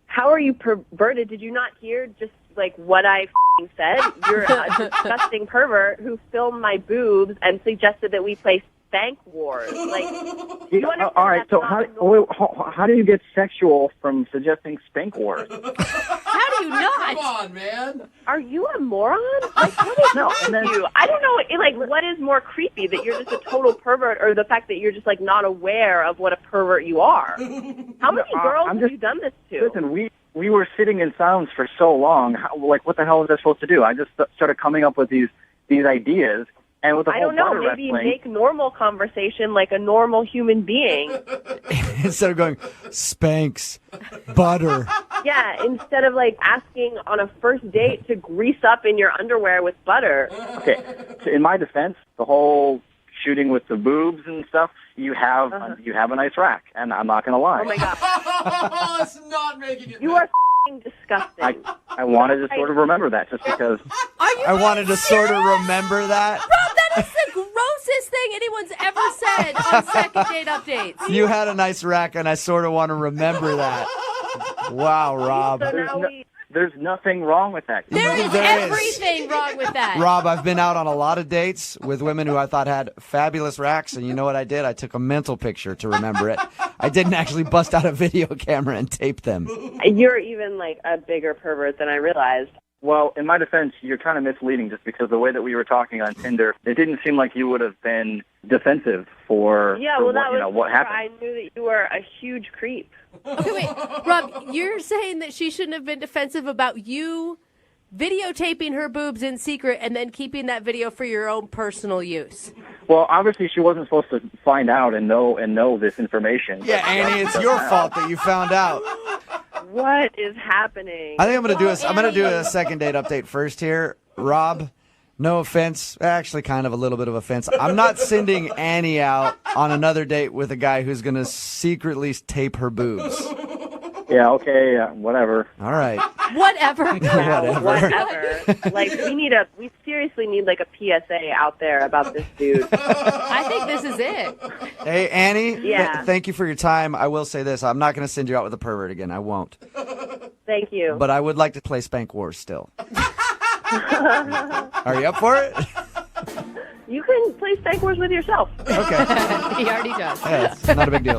How are you perverted? Did you not hear just like what I f***ing said? You're a disgusting pervert who filmed my boobs and suggested that we play Spank Wars. Like, you understand all right. that's So not how do you get sexual from suggesting Spank Wars? How do you not? Come on, man. Are you a moron? Like, what is wrong with you? I don't know. Like, what is more creepy, that you're just a total pervert, or the fact that you're just like not aware of what a pervert you are? How many girls have you done this to? Listen, we were sitting in silence for so long. Like, what the hell was I supposed to do? I just started coming up with these ideas. And with the I whole don't know. butter Maybe wrestling, make normal conversation like a normal human being. Instead of going, spanks, butter. Yeah, instead of like asking on a first date to grease up in your underwear with butter. Okay, so in my defense, the whole shooting with the boobs and stuff, you have a nice rack, and I'm not gonna lie. Oh my god, It's not making it. you are f***ing disgusting. I wanted to sort of remember that just because. I wanted to sort of remember that. Rob, that is the grossest thing anyone's ever said on second date updates. You had a nice rack, and I sort of want to remember that. Wow, Rob. So now There's nothing wrong with that. There is There is. everything wrong with that. Rob, I've been out on a lot of dates with women who I thought had fabulous racks, and you know what I did? I took a mental picture to remember it. I didn't actually bust out a video camera and tape them. you're even like a bigger pervert than I realized. Well, in my defense, you're kind of misleading just because the way that we were talking on Tinder, it didn't seem like you would have been defensive for, Yeah, for well, that was what happened. I knew that you were a huge creep. Okay, wait. Rob, you're saying that she shouldn't have been defensive about you videotaping her boobs in secret and then keeping that video for your own personal use. Well, obviously she wasn't supposed to find out and know this information. Yeah, Annie, it's your fault that you found out. What is happening? I think I'm gonna do a second date update first here. Rob, no offense, actually kind of a little bit of offense. I'm not sending Annie out on another date with a guy who's gonna secretly tape her boobs. Yeah, okay, whatever. All right. Whatever. Whatever. Like, we seriously need like a PSA out there about this dude. I think this is it. Hey, Annie, Yeah. thank you for your time. I will say this. I'm not going to send you out with a pervert again. I won't. Thank you. But I would like to play Spank Wars still. Are you up for it? You can play Spank Wars with yourself. Okay. He already does. Yeah, it's not a big deal.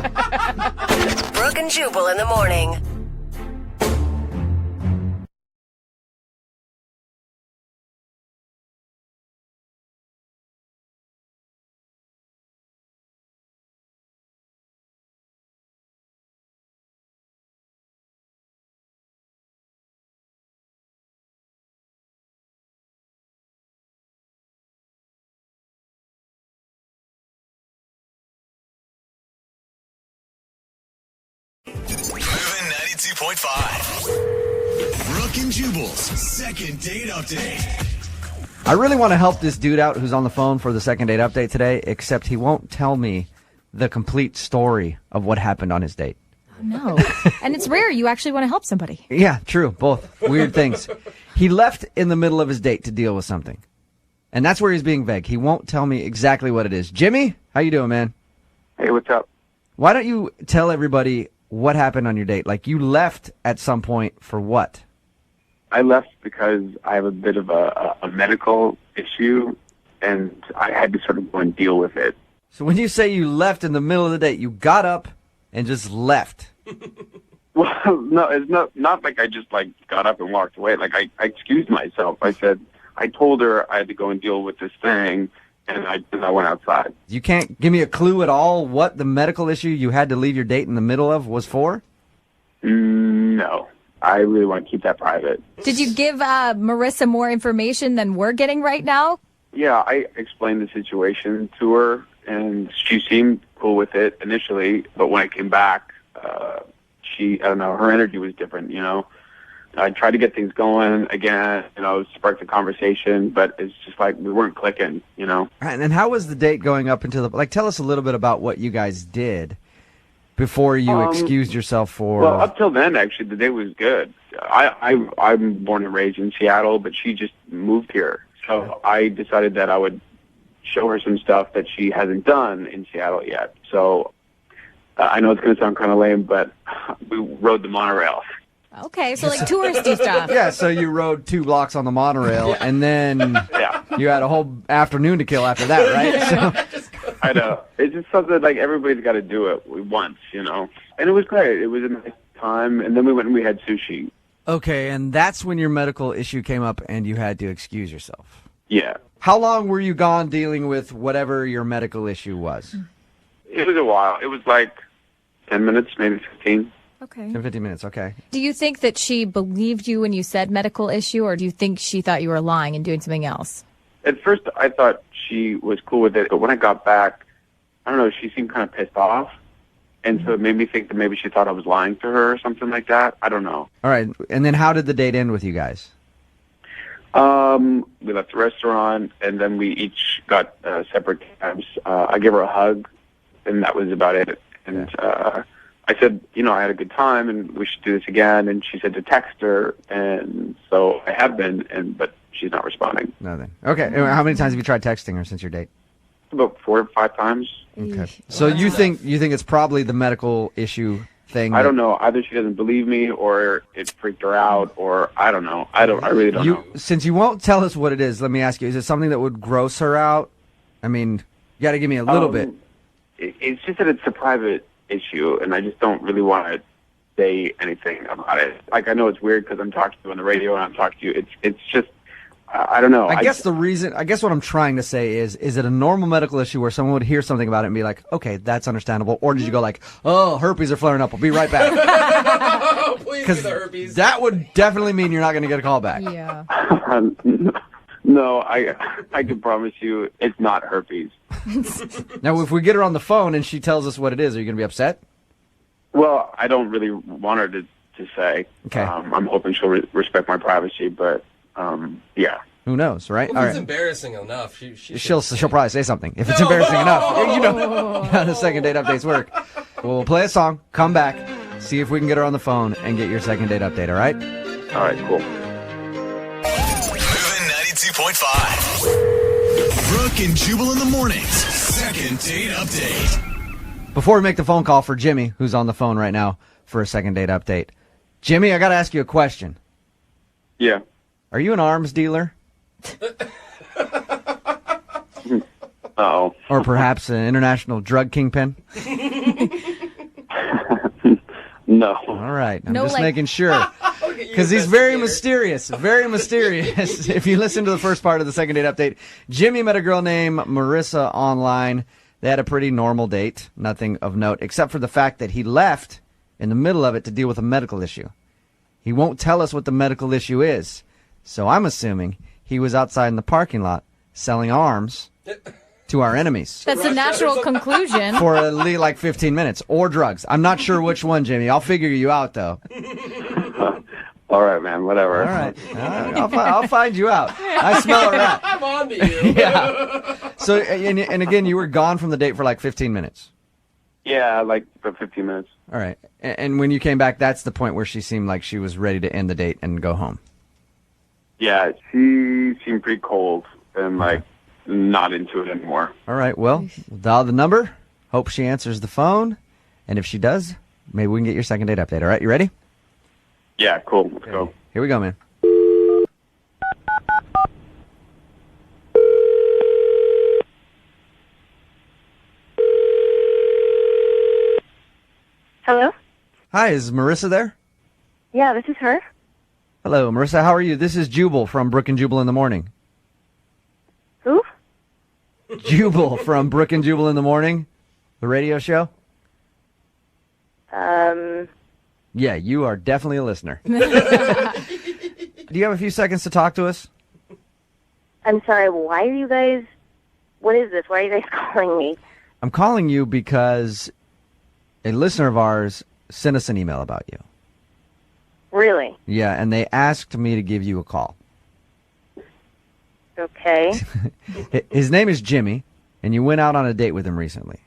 Brooke and Jubal in the morning. 92.5. Brooke and Jubal's second date update. I really want to help this dude out who's on the phone for the second date update today, except he won't tell me the complete story of what happened on his date. No. And it's rare you actually want to help somebody. Yeah, true. Both. Weird things. He left in the middle of his date to deal with something. And that's where he's being vague. He won't tell me exactly what it is. Jimmy, how you doing, man? Hey, what's up? Why don't you tell everybody what happened on your date? Like, you left at some point for what? I left because I have a bit of a medical issue, and I had to sort of go and deal with it. So when you say you left in the middle of the date, you got up and just left. Well, no, it's not like I just got up and walked away. Like I excused myself. I told her I had to go and deal with this thing, and I went outside. You can't give me a clue at all what the medical issue you had to leave your date in the middle of was for? No, I really want to keep that private. Did you give Marissa more information than we're getting right now? Yeah, I explained the situation to her, and she seemed cool with it initially, but when I came back, I don't know, her energy was different, you know. I tried to get things going again, spark the conversation, but it's just like we weren't clicking, you know. And then how was the date going up until tell us a little bit about what you guys did before you excused yourself for... Well, up till then, actually, the date was good. I'm born and raised in Seattle, but she just moved here. So I decided that I would show her some stuff that she hasn't done in Seattle yet. So I know it's going to sound kind of lame, but we rode the monorail. Okay, so touristy stuff. Yeah, so you rode 2 blocks on the monorail, and then you had a whole afternoon to kill after that, right? So. I know. It's just something everybody's got to do it once, you know. And it was great. It was a nice time, and then we went and we had sushi. Okay, and that's when your medical issue came up and you had to excuse yourself. Yeah. How long were you gone dealing with whatever your medical issue was? It was a while. It was 10 minutes, maybe 15. Okay. 10, 15 minutes, okay. Do you think that she believed you when you said medical issue, or do you think she thought you were lying and doing something else? At first, I thought she was cool with it, but when I got back, I don't know, she seemed kind of pissed off. And so it made me think that maybe she thought I was lying to her or something like that. I don't know. All right. And then how did the date end with you guys? We left the restaurant, and then we each got separate cabs. I gave her a hug, and that was about it. And I said, I had a good time, and we should do this again. And she said to text her, and so I have been, but she's not responding. Nothing. Okay. And how many times have you tried texting her since your date? About 4 or 5 times. Okay. So you think it's probably the medical issue thing? I don't know. Either she doesn't believe me, or it freaked her out, or I don't know. I really don't know. Since you won't tell us what it is, let me ask you: is it something that would gross her out? I mean, you got to give me a little bit. It's just that it's a private issue, and I just don't really want to say anything about it. I know it's weird because I'm talking to you on the radio and I'm talking to you. It's just. I don't know. I guess what I'm trying to say is it a normal medical issue where someone would hear something about it and be like, okay, that's understandable? Or did you go oh, herpes are flaring up, I'll be right back? Please be the herpes. That would definitely mean you're not going to get a call back. Yeah. No, I can promise you it's not herpes. Now, if we get her on the phone and she tells us what it is, are you going to be upset? Well, I don't really want her to say. Okay. I'm hoping she'll respect my privacy, but... yeah. Who knows, right? Well, if it's embarrassing enough, she'll probably say something. If it's embarrassing enough, you know how the second date updates work. Well, we'll play a song, come back, see if we can get her on the phone and get your second date update, all right? All right, cool. Moving 92.5. Brooke and Jubal in the mornings. Second date update. Before we make the phone call for Jimmy, who's on the phone right now for a second date update. Jimmy, I got to ask you a question. Yeah. Are you an arms dealer? Uh-oh. Or perhaps an international drug kingpin? No. All right. I'm just making sure. Because he's very mysterious. Very mysterious. If you listen to the first part of the second date update, Jimmy met a girl named Marissa online. They had a pretty normal date. Nothing of note, except for the fact that he left in the middle of it to deal with a medical issue. He won't tell us what the medical issue is. So I'm assuming he was outside in the parking lot selling arms to our enemies. That's a natural conclusion. For at least like 15 minutes. Or drugs. I'm not sure which one, Jimmy. I'll figure you out, though. All right, man. Whatever. All right. I'll find you out. I smell a rat. I'm on to you. Yeah. So, and again, you were gone from the date for like 15 minutes. Yeah, like for 15 minutes. All right. And when you came back, that's the point where she seemed like she was ready to end the date and go home. Yeah, she seemed pretty cold and like not into it anymore. All right. Well, we'll dial the number. Hope she answers the phone. And if she does, maybe we can get your second date update. All right. You ready? Yeah, cool. Let's go. Here we go, man. Hello? Hi, is Marissa there? Yeah, this is her. Hello, Marissa. How are you? This is Jubal from Brooke and Jubal in the Morning. Who? Jubal from Brooke and Jubal in the Morning, the radio show. Yeah, you are definitely a listener. Do you have a few seconds to talk to us? I'm sorry, why are you guys... What is this? Why are you guys calling me? I'm calling you because a listener of ours sent us an email about you. Really? Yeah, and they asked me to give you a call. Okay. His name is Jimmy, and you went out on a date with him recently.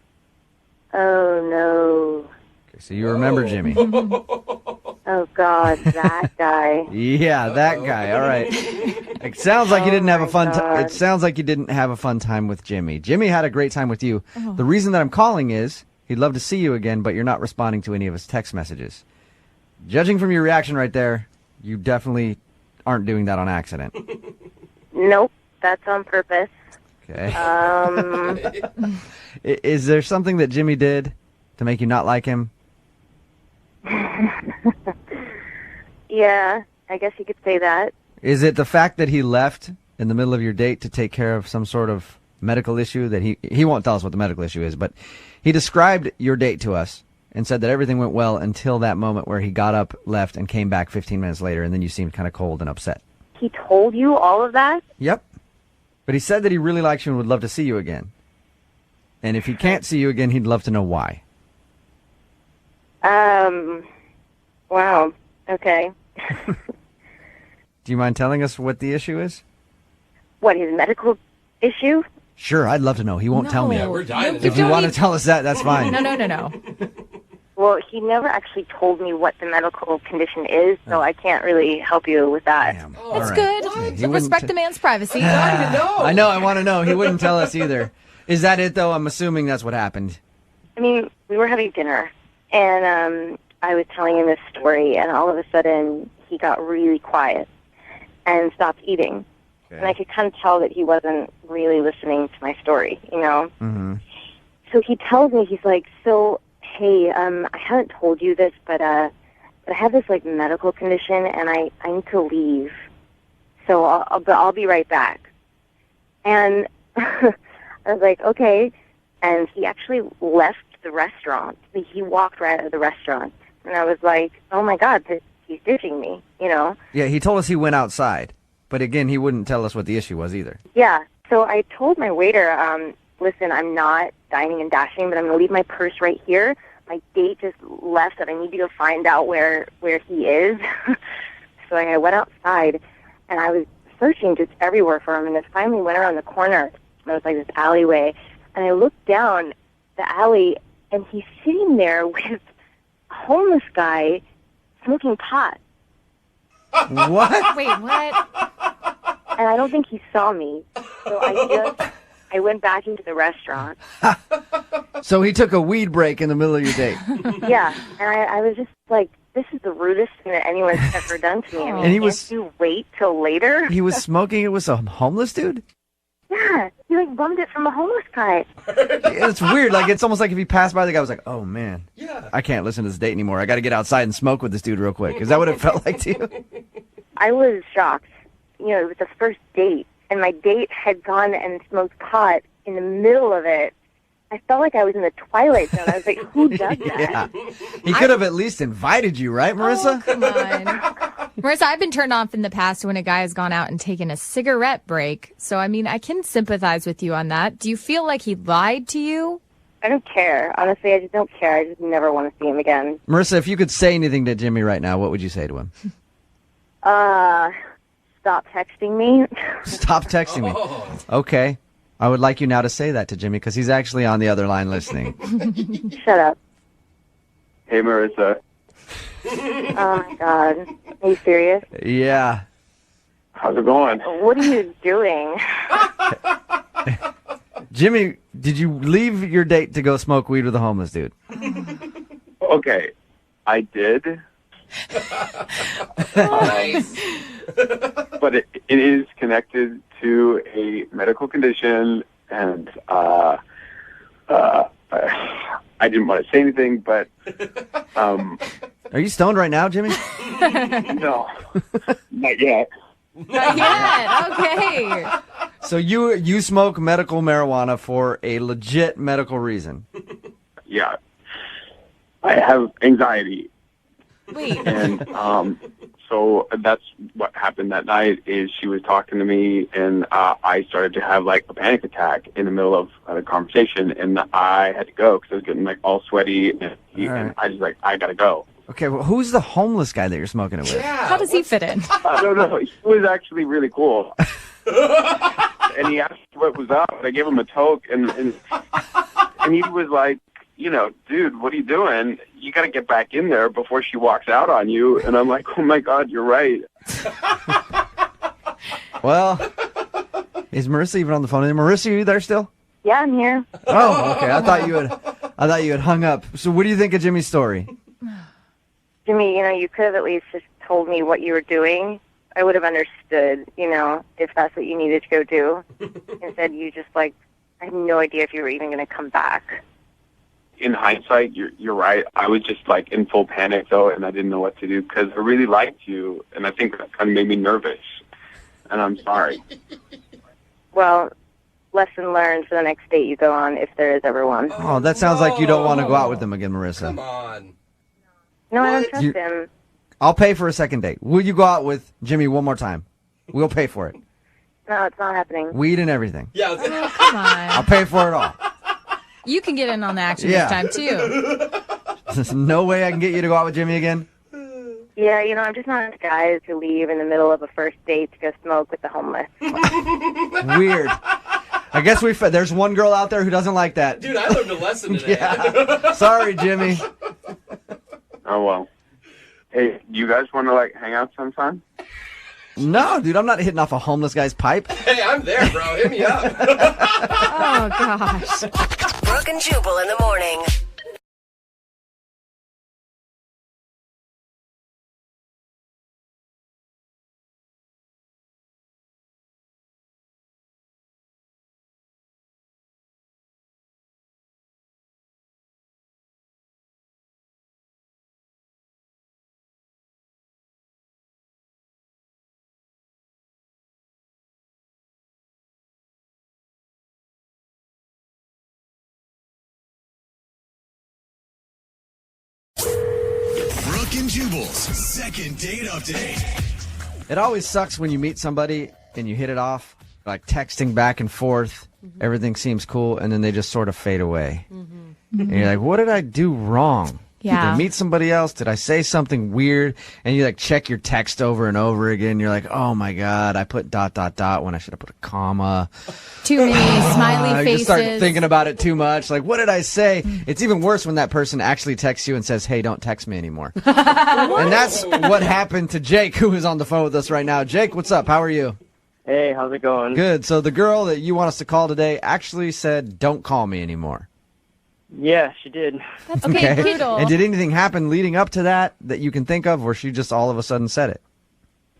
Oh, no. Okay, so you remember Jimmy. Oh, God, that guy. Yeah, that guy. All right. It sounds like you didn't have a fun time. It sounds like you didn't have a fun time with Jimmy. Jimmy had a great time with you. Oh. The reason that I'm calling is he'd love to see you again, but you're not responding to any of his text messages. Judging from your reaction right there, you definitely aren't doing that on accident. Nope, that's on purpose. Okay. Is there something that Jimmy did to make you not like him? Yeah, I guess you could say that. Is it the fact that he left in the middle of your date to take care of some sort of medical issue that he won't tell us what the medical issue is, but he described your date to us and said that everything went well until that moment where he got up, left, and came back 15 minutes later, and then you seemed kind of cold and upset. He told you all of that? Yep. But he said that he really likes you and would love to see you again. And if he can't see you again, he'd love to know why. Wow. Okay. Do you mind telling us what the issue is? What, his medical issue? Sure, I'd love to know. He won't tell me. Yeah, we're dying to If you want to tell us that, that's fine. No. Well, he never actually told me what the medical condition is, so I can't really help you with that. It's good. He wouldn't Respect the man's privacy. I know, I want to know. He wouldn't tell us either. Is that it, though? I'm assuming that's what happened. I mean, we were having dinner, and I was telling him this story, and all of a sudden, he got really quiet and stopped eating. Okay. And I could kind of tell that he wasn't really listening to my story, you know? Mm-hmm. So he tells me, he's like, so, hey, I haven't told you this, but I have this, like, medical condition, and I need to leave. So I'll be right back. And I was like, okay. And he actually left the restaurant. He walked right out of the restaurant. And I was like, oh, my God, he's ditching me, you know? Yeah, he told us he went outside. But again, he wouldn't tell us what the issue was either. Yeah. So I told my waiter, listen, I'm not dining and dashing, but I'm going to leave my purse right here. My date just left, and I need to go find out where he is. So I went outside, and I was searching just everywhere for him, and I finally went around the corner. And there was like this alleyway, and I looked down the alley, and he's sitting there with a homeless guy smoking pot. What? Wait, what? And I don't think he saw me, so I went back into the restaurant. So he took a weed break in the middle of your date. Yeah, and I was just like, this is the rudest thing that anyone's ever done to me. I mean, And he can't you wait till later? He was smoking it with a homeless dude? Yeah, he like bummed it from a homeless guy. It's weird. Like, it's almost like if he passed by, the guy was like, oh, man, I can't listen to this date anymore. I got to get outside and smoke with this dude real quick. Is that what it felt like to you? I was shocked. You know, it was the first date, and my date had gone and smoked pot in the middle of it. I felt like I was in the Twilight Zone. I was like, who does that? Yeah. He could have at least invited you, right, Marissa? Oh, come on. Marissa, I've been turned off in the past when a guy has gone out and taken a cigarette break. So, I mean, I can sympathize with you on that. Do you feel like he lied to you? I don't care. Honestly, I just don't care. I just never want to see him again. Marissa, if you could say anything to Jimmy right now, what would you say to him? Stop texting me. Stop texting me. Okay. I would like you now to say that to Jimmy because he's actually on the other line listening. Shut up. Hey, Marissa. Oh, my God. Are you serious? Yeah. How's it going? What are you doing? Jimmy, did you leave your date to go smoke weed with a homeless dude? Okay, I did. Nice. But it is connected to a medical condition, and I didn't want to say anything, but Are you stoned right now, Jimmy? no, not yet. Not yet. Okay. So you smoke medical marijuana for a legit medical reason? Yeah, I have anxiety. Wait. And so that's what happened that night. Is she was talking to me, and I started to have like a panic attack in the middle of a conversation, and I had to go because I was getting like all sweaty, and I was like, I gotta go. Okay, well, who's the homeless guy that you're smoking it with? How does he fit in? I don't know. He was actually really cool. And he asked what was up, and I gave him a toke, and he was like, you know, dude, what are you doing? You got to get back in there before she walks out on you. And I'm like, oh my God, you're right. Well, is Marissa even on the phone? Marissa, are you there still? Yeah, I'm here. Oh, okay. I thought you had hung up. So what do you think of Jimmy's story? Jimmy, you could have at least just told me what you were doing. I would have understood, if that's what you needed to go do. Instead, you just, I have no idea if you were even going to come back. In hindsight, you're right. I was just, in full panic, though, and I didn't know what to do because I really liked you, and I think that kind of made me nervous. And I'm sorry. Well, lesson learned for the next date you go on, if there is ever one. Oh, that sounds like you don't want to go out with him again, Marissa. Come on. No, I don't trust him. I'll pay for a second date. Will you go out with Jimmy one more time? We'll pay for it. No, it's not happening. Weed and everything. Yeah. Come on. I'll pay for it all. You can get in on the action Yeah. this time, too. There's no way I can get you to go out with Jimmy again? Yeah, I'm just not a guy to leave in the middle of a first date to go smoke with the homeless. Weird. I guess there's one girl out there who doesn't like that. Dude, I learned a lesson today. Yeah. Sorry, Jimmy. Oh, well. Hey, you guys want to, hang out sometime? No, dude, I'm not hitting off a homeless guy's pipe. Hey, I'm there, bro. Hit me up. Oh, gosh. Brooke and Jubal in the morning. Brooke and Jubal's second date update. It always sucks when you meet somebody and you hit it off, texting back and forth. Everything seems cool, and then they just sort of fade away. And you're like, what did I do wrong? Did Yeah. I meet somebody else? Did I say something weird? And you check your text over and over again. You're like, oh my God, I put ... when I should have put a comma. Too many smiley You faces. just start thinking about it too much. What did I say? It's even worse when that person actually texts you and says, hey, don't text me anymore. And that's what happened to Jake, who is on the phone with us right now. Jake, what's up? How are you? Hey, how's it going? Good. So the girl that you want us to call today actually said, don't call me anymore. Yeah, she did. That's okay, Poodle. And did anything happen leading up to that you can think of, or she just all of a sudden said it?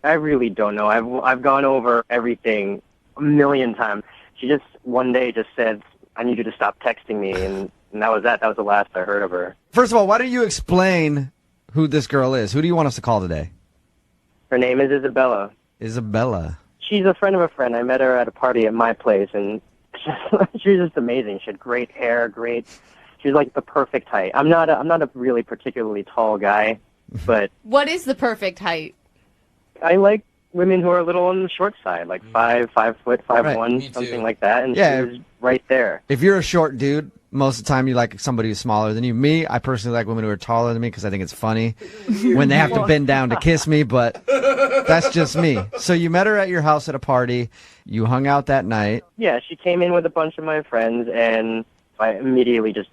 I really don't know. I've gone over everything a million times. She just one day just said, I need you to stop texting me, and that was that. That was the last I heard of her. First of all, why don't you explain who this girl is? Who do you want us to call today? Her name is Isabella. Isabella. She's a friend of a friend. I met her at a party at my place, and she was just amazing. She had great hair, She was the perfect height. I'm not a really particularly tall guy, but What is the perfect height? I like women who are a little on the short side, like 5', 5'1", something like that, and she was right there. If you're a short dude, most of the time you like somebody who's smaller than you. Me, I personally like women who are taller than me because I think it's funny when they have to bend down to kiss me, but that's just me. So you met her at your house at a party. You hung out that night. Yeah, she came in with a bunch of my friends, and I immediately just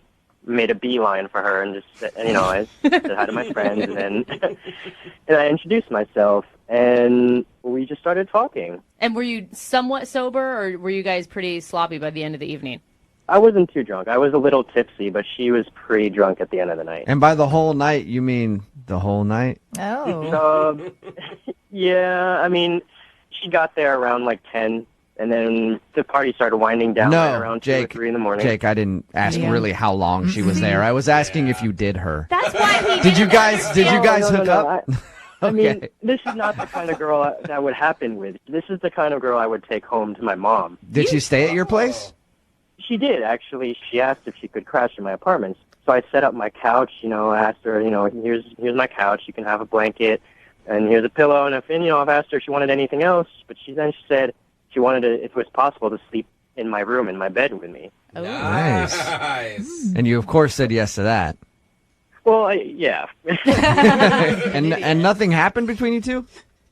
made a beeline for her and just said, I said hi to my friends, and then and I introduced myself, and we just started talking. And were you somewhat sober, or were you guys pretty sloppy by the end of the evening? I wasn't too drunk. I was a little tipsy, but she was pretty drunk at the end of the night. And by the whole night, you mean the whole night? Oh. Yeah, I mean, she got there around like 10, and then the party started winding down right around 2 or 3 in the morning. Jake, I didn't ask really how long she was there. I was asking if you did her. That's why he Did you guys hook up? I mean, this is not the kind of girl that would happen with. This is the kind of girl I would take home to my mom. Did she stay at your place? She did, actually. She asked if she could crash in my apartment. So I set up my couch, I asked her, here's my couch, you can have a blanket, and here's a pillow, and I've asked her if she wanted anything else, but she said she wanted to, if it was possible, to sleep in my room, in my bed with me. Oh. Nice. And you, of course, said yes to that. Well, yeah. And nothing happened between you two?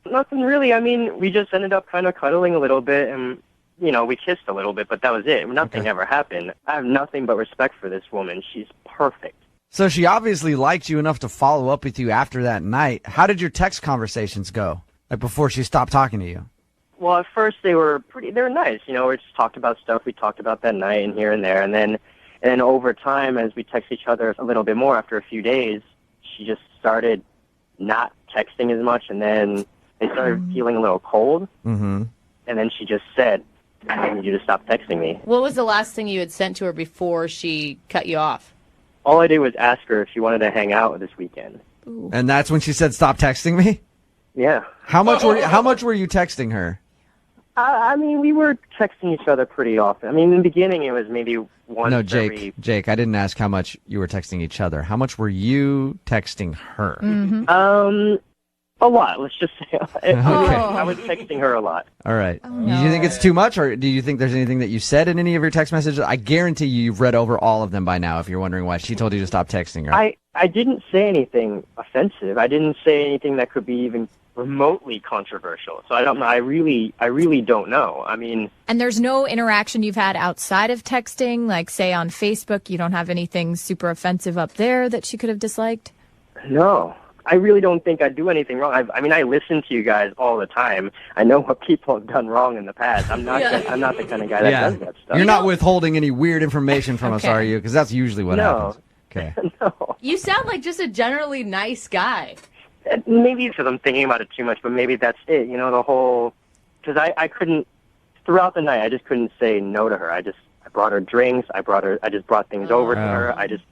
Nothing really. I mean, we just ended up kind of cuddling a little bit, and we kissed a little bit, but that was it. Nothing ever happened. I have nothing but respect for this woman. She's perfect. So she obviously liked you enough to follow up with you after that night. How did your text conversations go? Like before she stopped talking to you? Well, at first they were nice. We just talked about stuff we talked about that night and here and there. And then over time, as we text each other a little bit more after a few days, she just started not texting as much. And then they started feeling a little cold. Mm-hmm. And then she just said, I need you to stop texting me. What was the last thing you had sent to her before she cut you off? All I did was ask her if she wanted to hang out this weekend. Ooh. And that's when she said, "Stop texting me"? Yeah. How much were you texting her? I mean, we were texting each other pretty often. I mean, in the beginning, it was maybe once No, Jake, every... Jake, I didn't ask how much you were texting each other. How much were you texting her? Mm-hmm. A lot, let's just say. I was texting her a lot. All right. Do you think it's too much, or do you think there's anything that you said in any of your text messages? I guarantee you've read over all of them by now if you're wondering why she told you to stop texting her. I didn't say anything offensive. I didn't say anything that could be even remotely controversial. So I don't know. I really don't know. I mean... And there's no interaction you've had outside of texting, like say on Facebook, you don't have anything super offensive up there that she could have disliked? No. I really don't think I do anything wrong. I mean, I listen to you guys all the time. I know what people have done wrong in the past. I'm not the kind of guy that does that stuff. You're not withholding any weird information from us, are you? Because that's usually what happens. Okay. No. You sound like just a generally nice guy. Maybe because I'm thinking about it too much, but maybe that's it. The whole... Because I couldn't... Throughout the night, I just couldn't say no to her. I brought her drinks. I just brought things over to her. I just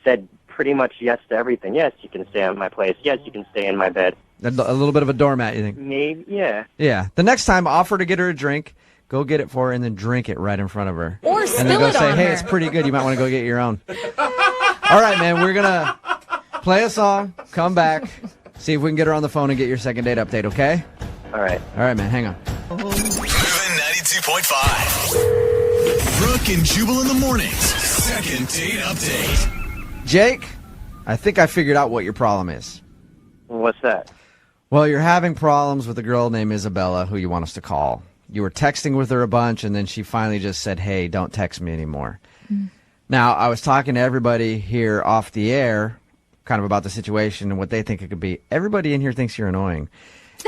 said pretty much yes to everything. Yes, you can stay at my place. Yes, you can stay in my bed. A little bit of a doormat, you think? Maybe, yeah. Yeah. The next time, offer to get her a drink, go get it for her, and then drink it right in front of her. Or spill and then go it say, on hey, her. it's pretty good. You might want to go get your own. All right, man. We're going to play a song, come back, see if we can get her on the phone and get your second date update, okay? All right. All right, man. Hang on. Moving 92.5. Brooke and Jubal in the mornings. Second date update. Jake, I think I figured out what your problem is. What's that? Well, you're having problems with a girl named Isabella who you want us to call. You were texting with her a bunch, and then she finally just said, hey, don't text me anymore. Now, I was talking to everybody here off the air kind of about the situation and what they think it could be. Everybody in here thinks you're annoying.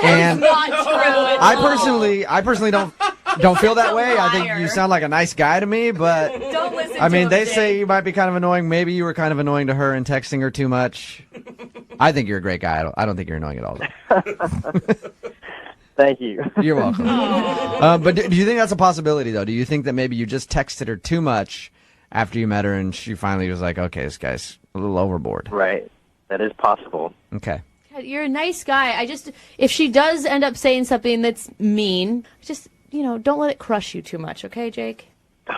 And I personally don't feel that way. I think you sound like a nice guy to me, but Don't listen I mean, to they him, say Jake. you might be kind of annoying. Maybe you were kind of annoying to her and texting her too much. I think you're a great guy. I don't think you're annoying at all. Thank you. You're welcome. But do you think that's a possibility, though? Do you think that maybe you just texted her too much after you met her and she finally was like, okay, this guy's a little overboard? Right. That is possible. Okay. God, you're a nice guy. If she does end up saying something that's mean, just, don't let it crush you too much, okay, Jake?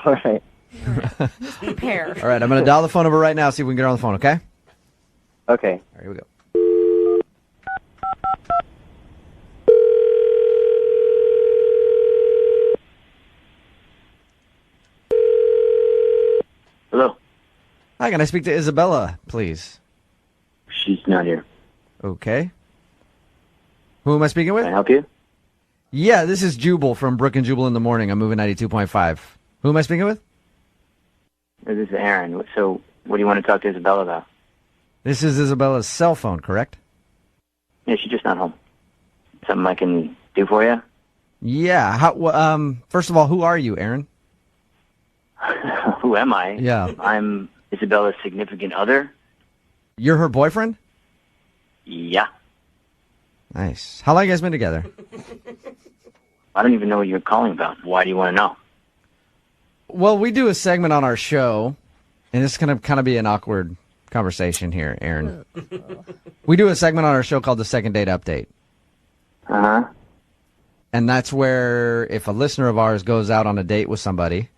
All right. Just prepare. All right, I'm going to dial the phone over right now, see if we can get her on the phone, okay? Okay. All right, here we go. Hi, can I speak to Isabella, please? She's not here. Okay. Who am I speaking with? Can I help you? Yeah, this is Jubal from Brooke and Jubal in the Morning. I'm moving 92.5. Who am I speaking with? This is Aaron. So, what do you want to talk to Isabella about? This is Isabella's cell phone, correct? Yeah, she's just not home. Something I can do for you? Yeah. First of all, who are you, Aaron? Who am I? Yeah. I'm Isabella's significant other. You're her boyfriend? Yeah. Nice. How long you guys been together? I don't even know what you're calling about. Why do you want to know? Well, we do a segment on our show, and this is going to kind of be an awkward conversation here, Aaron. We do a segment on our show called the Second Date Update. Uh-huh. And that's where if a listener of ours goes out on a date with somebody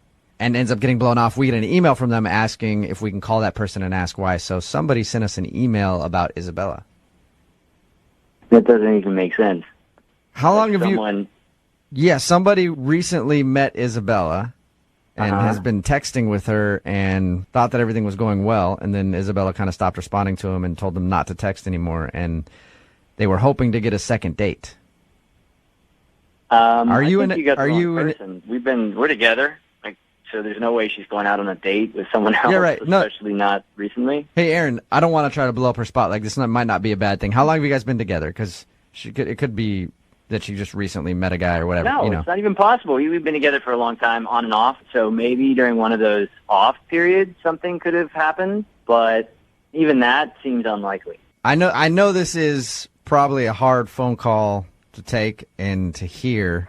and ends up getting blown off, we get an email from them asking if we can call that person and ask why. So somebody sent us an email about Isabella. That doesn't even make sense. How long have you... Yeah, somebody recently met Isabella and has been texting with her and thought that everything was going well, and then Isabella kind of stopped responding to him and told them not to text anymore, and they were hoping to get a second date. Are you in? We're together. So there's no way she's going out on a date with someone else. Yeah, right. Especially not recently. Hey, Aaron, I don't want to try to blow up her spot. Like this might not be a bad thing. How long have you guys been together? Because it could be that she just recently met a guy or whatever. No, it's not even possible. We've been together for a long time, on and off. So maybe during one of those off periods, something could have happened. But even that seems unlikely. I know this is probably a hard phone call to take and to hear.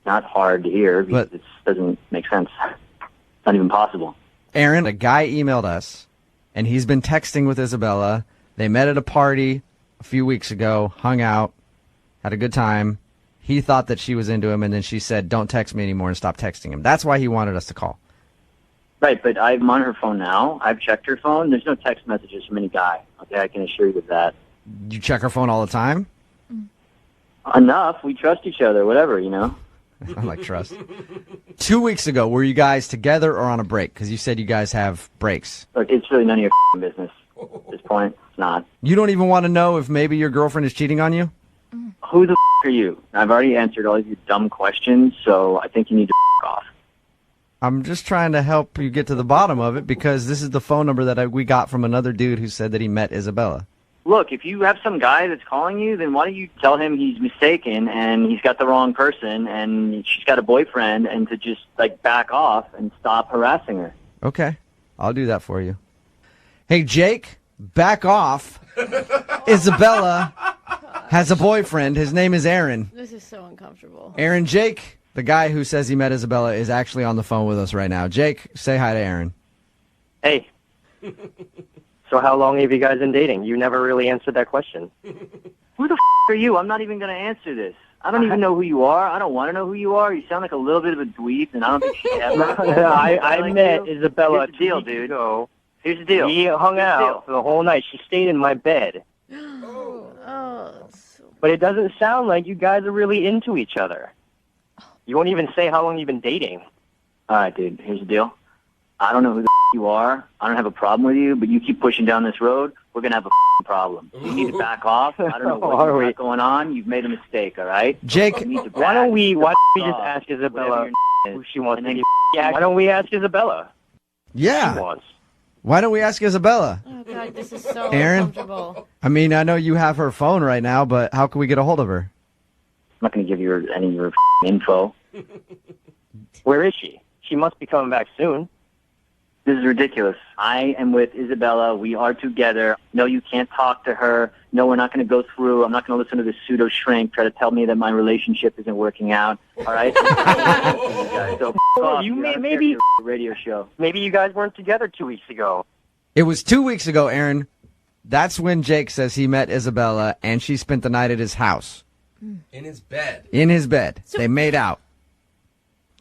Not hard to hear, because it doesn't make sense. It's not even possible. Aaron, a guy emailed us, and he's been texting with Isabella. They met at a party a few weeks ago, hung out, had a good time. He thought that she was into him, and then she said, don't text me anymore, and stopped texting him. That's why he wanted us to call. Right, but I'm on her phone now. I've checked her phone. There's no text messages from any guy. Okay, I can assure you of that. You check her phone all the time? Enough. We trust each other, whatever, you know. I like trust. 2 weeks ago, were you guys together or on a break? Because you said you guys have breaks. Look, it's really none of your business at this point. It's not. You don't even want to know if maybe your girlfriend is cheating on you? Who the are you? I've already answered all of your dumb questions, so I think you need to off. I'm just trying to help you get to the bottom of it because this is the phone number that we got from another dude who said that he met Isabella. Look, if you have some guy that's calling you, then why don't you tell him he's mistaken and he's got the wrong person and she's got a boyfriend, and to just, back off and stop harassing her. Okay. I'll do that for you. Hey, Jake, back off. Isabella has a boyfriend. His name is Aaron. This is so uncomfortable. Aaron, Jake, the guy who says he met Isabella, is actually on the phone with us right now. Jake, say hi to Aaron. Hey. So how long have you guys been dating? You never really answered that question. Who the are you? I'm not even going to answer this. I don't even know who you are. I don't want to know who you are. You sound like a little bit of a dweeb, and I don't think she ever. I met Isabella Here's the deal, dude. Here's the deal. We hung out for the whole night. She stayed in my bed. But it doesn't sound like you guys are really into each other. You won't even say how long you've been dating. All right, dude. Here's the deal. I don't know who the you are. I don't have a problem with you, but you keep pushing down this road, we're going to have a problem. You need to back off. I don't know what's going on. You've made a mistake, all right? Jake, why don't we just ask Isabella who she wants to be? Why don't we ask Isabella? Yeah. She wants. Why don't we ask Isabella? Oh, God, this is so Aaron, uncomfortable. I mean, I know you have her phone right now, but how can we get a hold of her? I'm not going to give you any of your info. Where is she? She must be coming back soon. This is ridiculous. I am with Isabella. We are together. No, you can't talk to her. No, we're not going to go through. I'm not going to listen to this pseudo shrink try to tell me that my relationship isn't working out. All right? So you maybe radio show. Maybe you guys weren't together 2 weeks ago. It was 2 weeks ago, Aaron. That's when Jake says he met Isabella and she spent the night at his house. In his bed. In his bed. They made out.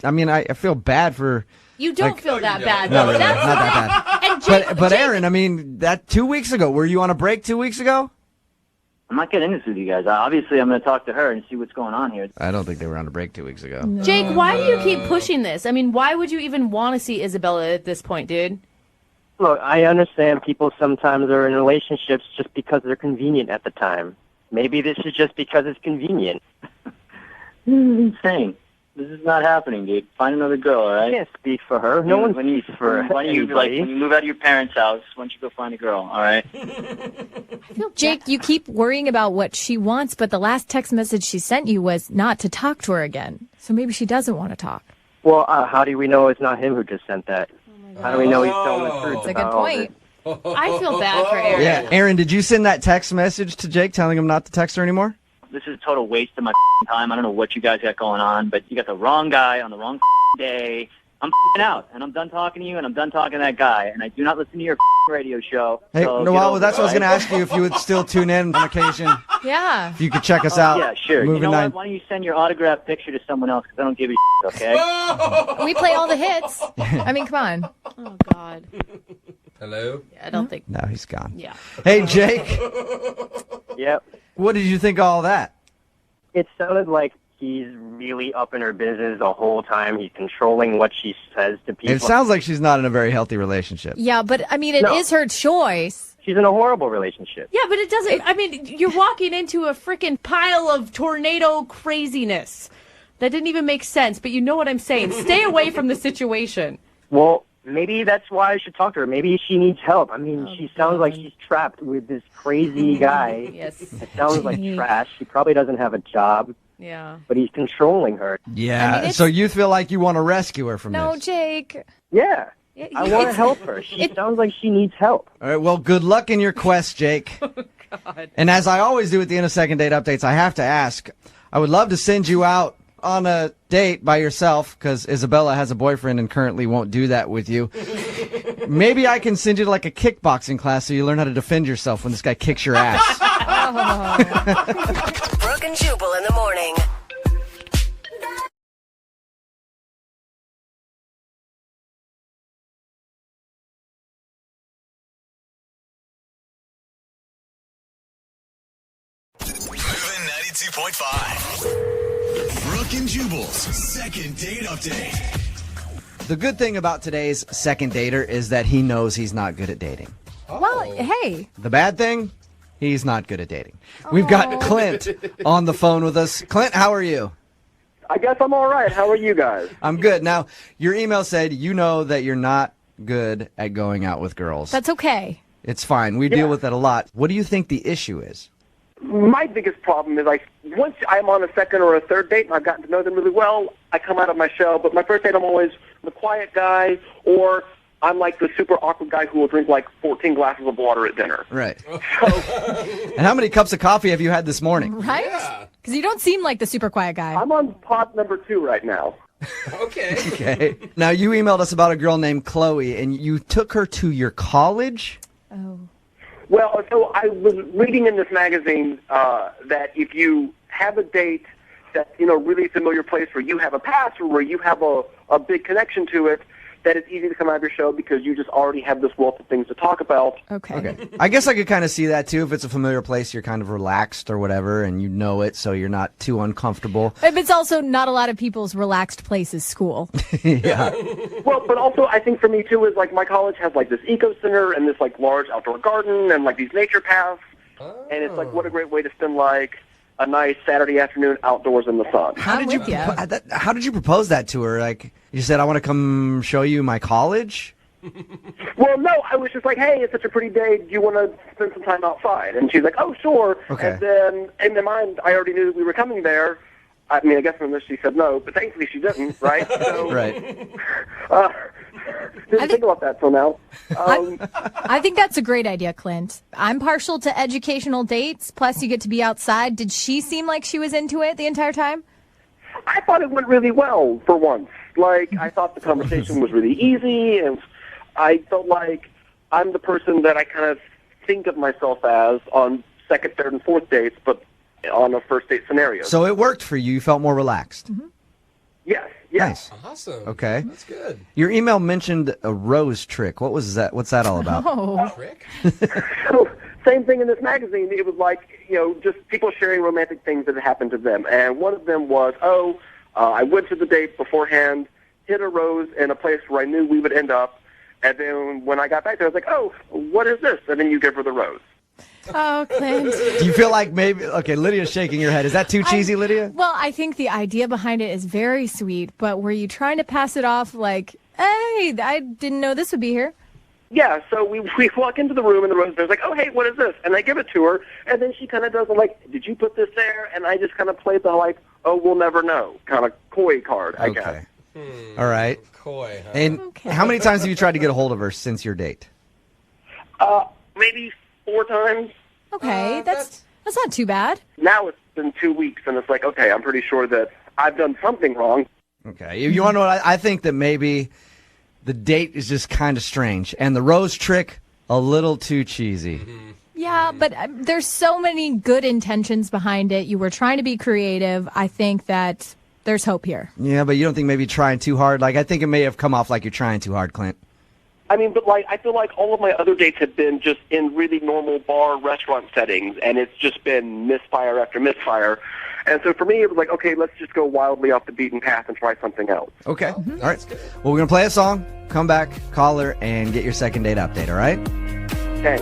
I mean, I feel bad for... You don't feel that bad. No, really, not that bad. And Jake, but Aaron, I mean, that 2 weeks ago, were you on a break 2 weeks ago? I'm not getting into this with you guys. Obviously, I'm going to talk to her and see what's going on here. I don't think they were on a break 2 weeks ago. No. Jake, why do you keep pushing this? I mean, why would you even want to see Isabella at this point, dude? Look, I understand people sometimes are in relationships just because they're convenient at the time. Maybe this is just because it's convenient. This is insane. This is not happening, dude. Find another girl, all right? I can't speak for her. No one speaks for Why don't you, anybody. when you move out of your parents' house, why don't you go find a girl, all right? Jake, you keep worrying about what she wants, but the last text message she sent you was not to talk to her again. So maybe she doesn't want to talk. Well, how do we know it's not him who just sent that? How do we know he's telling the truth? That's a good about all point. I feel bad for Aaron. Yeah, Aaron, did you send that text message to Jake telling him not to text her anymore? This is a total waste of my time. I don't know what you guys got going on, but you got the wrong guy on the wrong day. I'm out, and I'm done talking to you, and I'm done talking to that guy, and I do not listen to your radio show. Hey, so Noel, that's what I was going to ask you, if you would still tune in on occasion. Yeah. If you could check us out. Yeah, sure. Moving You know 9. what? Why don't you send your autographed picture to someone else, because I don't give a okay? We play all the hits. I mean, come on. Oh, God. Hello? Yeah, I don't think. No, he's gone. Yeah. Hey, Jake. Yep. What did you think of all that? It sounded like he's really up in her business the whole time. He's controlling what she says to people. It sounds like she's not in a very healthy relationship. Yeah, but I mean, it is her choice. She's in a horrible relationship. Yeah, but it doesn't. I mean, you're walking into a freaking pile of tornado craziness. That didn't even make sense, but you know what I'm saying. Stay away from the situation. Well, maybe that's why I should talk to her. Maybe she needs help. I mean, she sounds like she's trapped with this crazy guy. Yes. It sounds like trash. She probably doesn't have a job. Yeah. But he's controlling her. Yeah, I mean, so you feel like you want to rescue her from No, this? Jake. Yeah. I want to help her. She sounds like she needs help. All right, well, good luck in your quest, Jake. God. And as I always do at the end of second date updates, I have to ask, I would love to send you out on a date by yourself, because Isabella has a boyfriend and currently won't do that with you. Maybe I can send you to like a kickboxing class so you learn how to defend yourself when this guy kicks your ass. Brooke and Jubal in the morning. Moving 92.5. Brooke and Jubal's second date update. The good thing about today's second dater is that he knows he's not good at dating. Well, hey. The bad thing, he's not good at dating. We've got Clint on the phone with us. Clint, how are you? I guess I'm all right. How are you guys? I'm good. Now, your email said you know that you're not good at going out with girls. That's okay. It's fine. We deal with that a lot. What do you think the issue is? My biggest problem is once I'm on a second or a third date and I've gotten to know them really well, I come out of my shell. But my first date, I'm always the quiet guy, or I'm like the super awkward guy who will drink like 14 glasses of water at dinner. Right. And how many cups of coffee have you had this morning? Right? Because you don't seem like the super quiet guy. I'm on pot number 2 right now. Okay. Okay. Now, you emailed us about a girl named Chloe, and you took her to your college? Oh. Well, so I was reading in this magazine that if you have a date that's, really familiar place where you have a past or where you have a big connection to it, that it's easy to come out of your show because you just already have this wealth of things to talk about. Okay. I guess I could kind of see that, too. If it's a familiar place, you're kind of relaxed or whatever, and you know it, so you're not too uncomfortable. But it's also not a lot of people's relaxed place is school. Yeah. Well, but also I think for me, too, is like my college has like this eco center and this like large outdoor garden and like these nature paths. And it's like, what a great way to spend like a nice Saturday afternoon outdoors in the sun. How did you propose that to her? Like, you said, I want to come show you my college? Well, no, I was just like, hey, it's such a pretty day. Do you want to spend some time outside? And she's like, oh, sure. Okay. And then in my mind, I already knew that we were coming there. I mean, I guess unless she said no, but thankfully she didn't, right? So, right. Didn't think about that till now. I think that's a great idea, Clint. I'm partial to educational dates, plus you get to be outside. Did she seem like she was into it the entire time? I thought it went really well for once. Like, I thought the conversation was really easy, and I felt like I'm the person that I kind of think of myself as on second, third, and fourth dates, but on a first date scenario. So it worked for you. You felt more relaxed. Mm-hmm. Yes. Nice. Awesome. Okay. That's good. Your email mentioned a rose trick. What was that? What's that all about? Oh. Trick? So, same thing in this magazine. It was like, just people sharing romantic things that had happened to them. And one of them was, I went to the date beforehand, hid a rose in a place where I knew we would end up, And then when I got back there, I was like, oh, what is this? And then you give her the rose. Oh, Clint. Do you feel like maybe, okay, Lydia's shaking her head. Is that too cheesy, Lydia? Well, I think the idea behind it is very sweet, but were you trying to pass it off like, hey, I didn't know this would be here? Yeah, so we walk into the room, and the rose bear's like, oh, hey, what is this? And I give it to her, and then she kind of does did you put this there? And I just kind of played the, oh, we'll never know kind of coy card, I guess. All right. Coy, huh? And how many times have you tried to get a hold of her since your date? Maybe 4 times. Okay, that's not too bad. Now it's been 2 weeks, and it's like, okay, I'm pretty sure that I've done something wrong. Okay. You want to know what? I think that maybe the date is just kind of strange, and the rose trick a little too cheesy. Yeah, but there's so many good intentions behind it. You were trying to be creative. I think that there's hope here. Yeah, but you don't think maybe trying too hard? I think it may have come off like you're trying too hard, Clint. I mean, but I feel like all of my other dates have been just in really normal bar, restaurant settings, and it's just been misfire after misfire. And so for me, it was like, okay, let's just go wildly off the beaten path and try something else. Okay. All right. Well, we're going to play a song, come back, call her, and get your second date update, all right? Okay.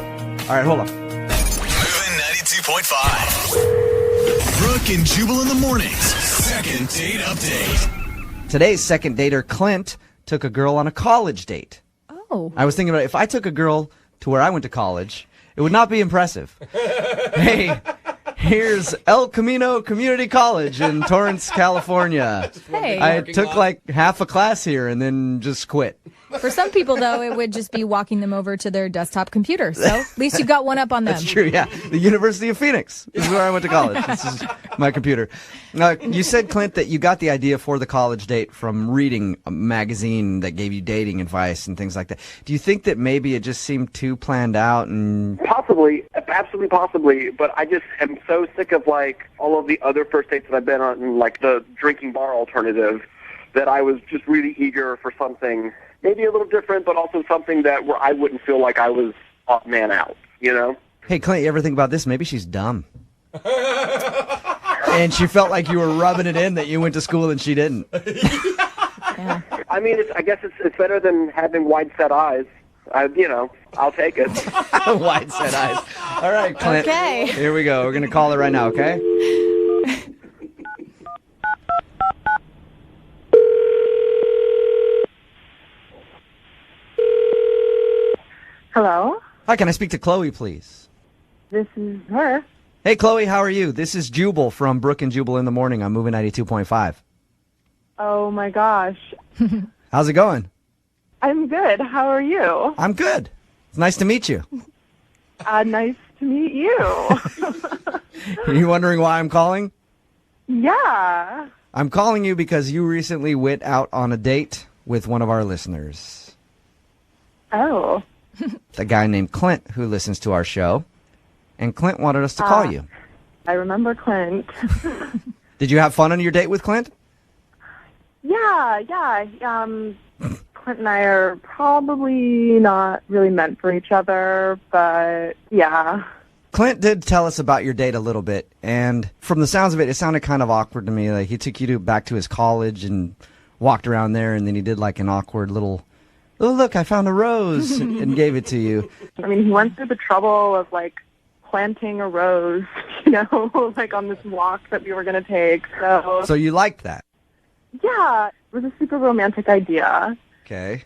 All right, hold on. Moving 92.5. Brooke and Jubal in the mornings. Second date update. Today's second dater, Clint, took a girl on a college date. Oh. I was thinking about if I took a girl to where I went to college, it would not be impressive. Hey, here's El Camino Community College in Torrance, California. Hey. I took half a class here and then just quit. For some people, though, it would just be walking them over to their desktop computer. So at least you got one up on them. That's true, yeah. The University of Phoenix is where I went to college. This is my computer. You said, Clint, that you got the idea for the college date from reading a magazine that gave you dating advice and things like that. Do you think that maybe it just seemed too planned out? And Possibly, absolutely possibly, but I just am so sick of all of the other first dates that I've been on, the drinking bar alternative, that I was just really eager for something maybe a little different, but also something where I wouldn't feel like I was odd man out, you know? Hey, Clint, you ever think about this? Maybe she's dumb. And she felt like you were rubbing it in that you went to school and she didn't. Yeah. I mean, I guess it's better than having wide-set eyes. I'll take it. Wide-set eyes. All right, Clint. Okay. Here we go. We're going to call her right now, okay? Hello? Hi, can I speak to Chloe, please? This is her. Hey, Chloe, how are you? This is Jubal from Brooke and Jubal in the morning on Moving 92.5. Oh, my gosh. How's it going? I'm good. How are you? I'm good. It's nice to meet you. Nice to meet you. Are you wondering why I'm calling? Yeah. I'm calling you because you recently went out on a date with one of our listeners. Oh. A guy named Clint who listens to our show. And Clint wanted us to call you. I remember Clint. Did you have fun on your date with Clint? Yeah. Clint and I are probably not really meant for each other, but yeah. Clint did tell us about your date a little bit, and from the sounds of it, it sounded kind of awkward to me. Like he took you back to his college and walked around there, and then he did an awkward little, oh, look, I found a rose, and gave it to you. I mean, he went through the trouble of planting a rose, on this walk that we were going to take. So you liked that? Yeah, it was a super romantic idea. Okay.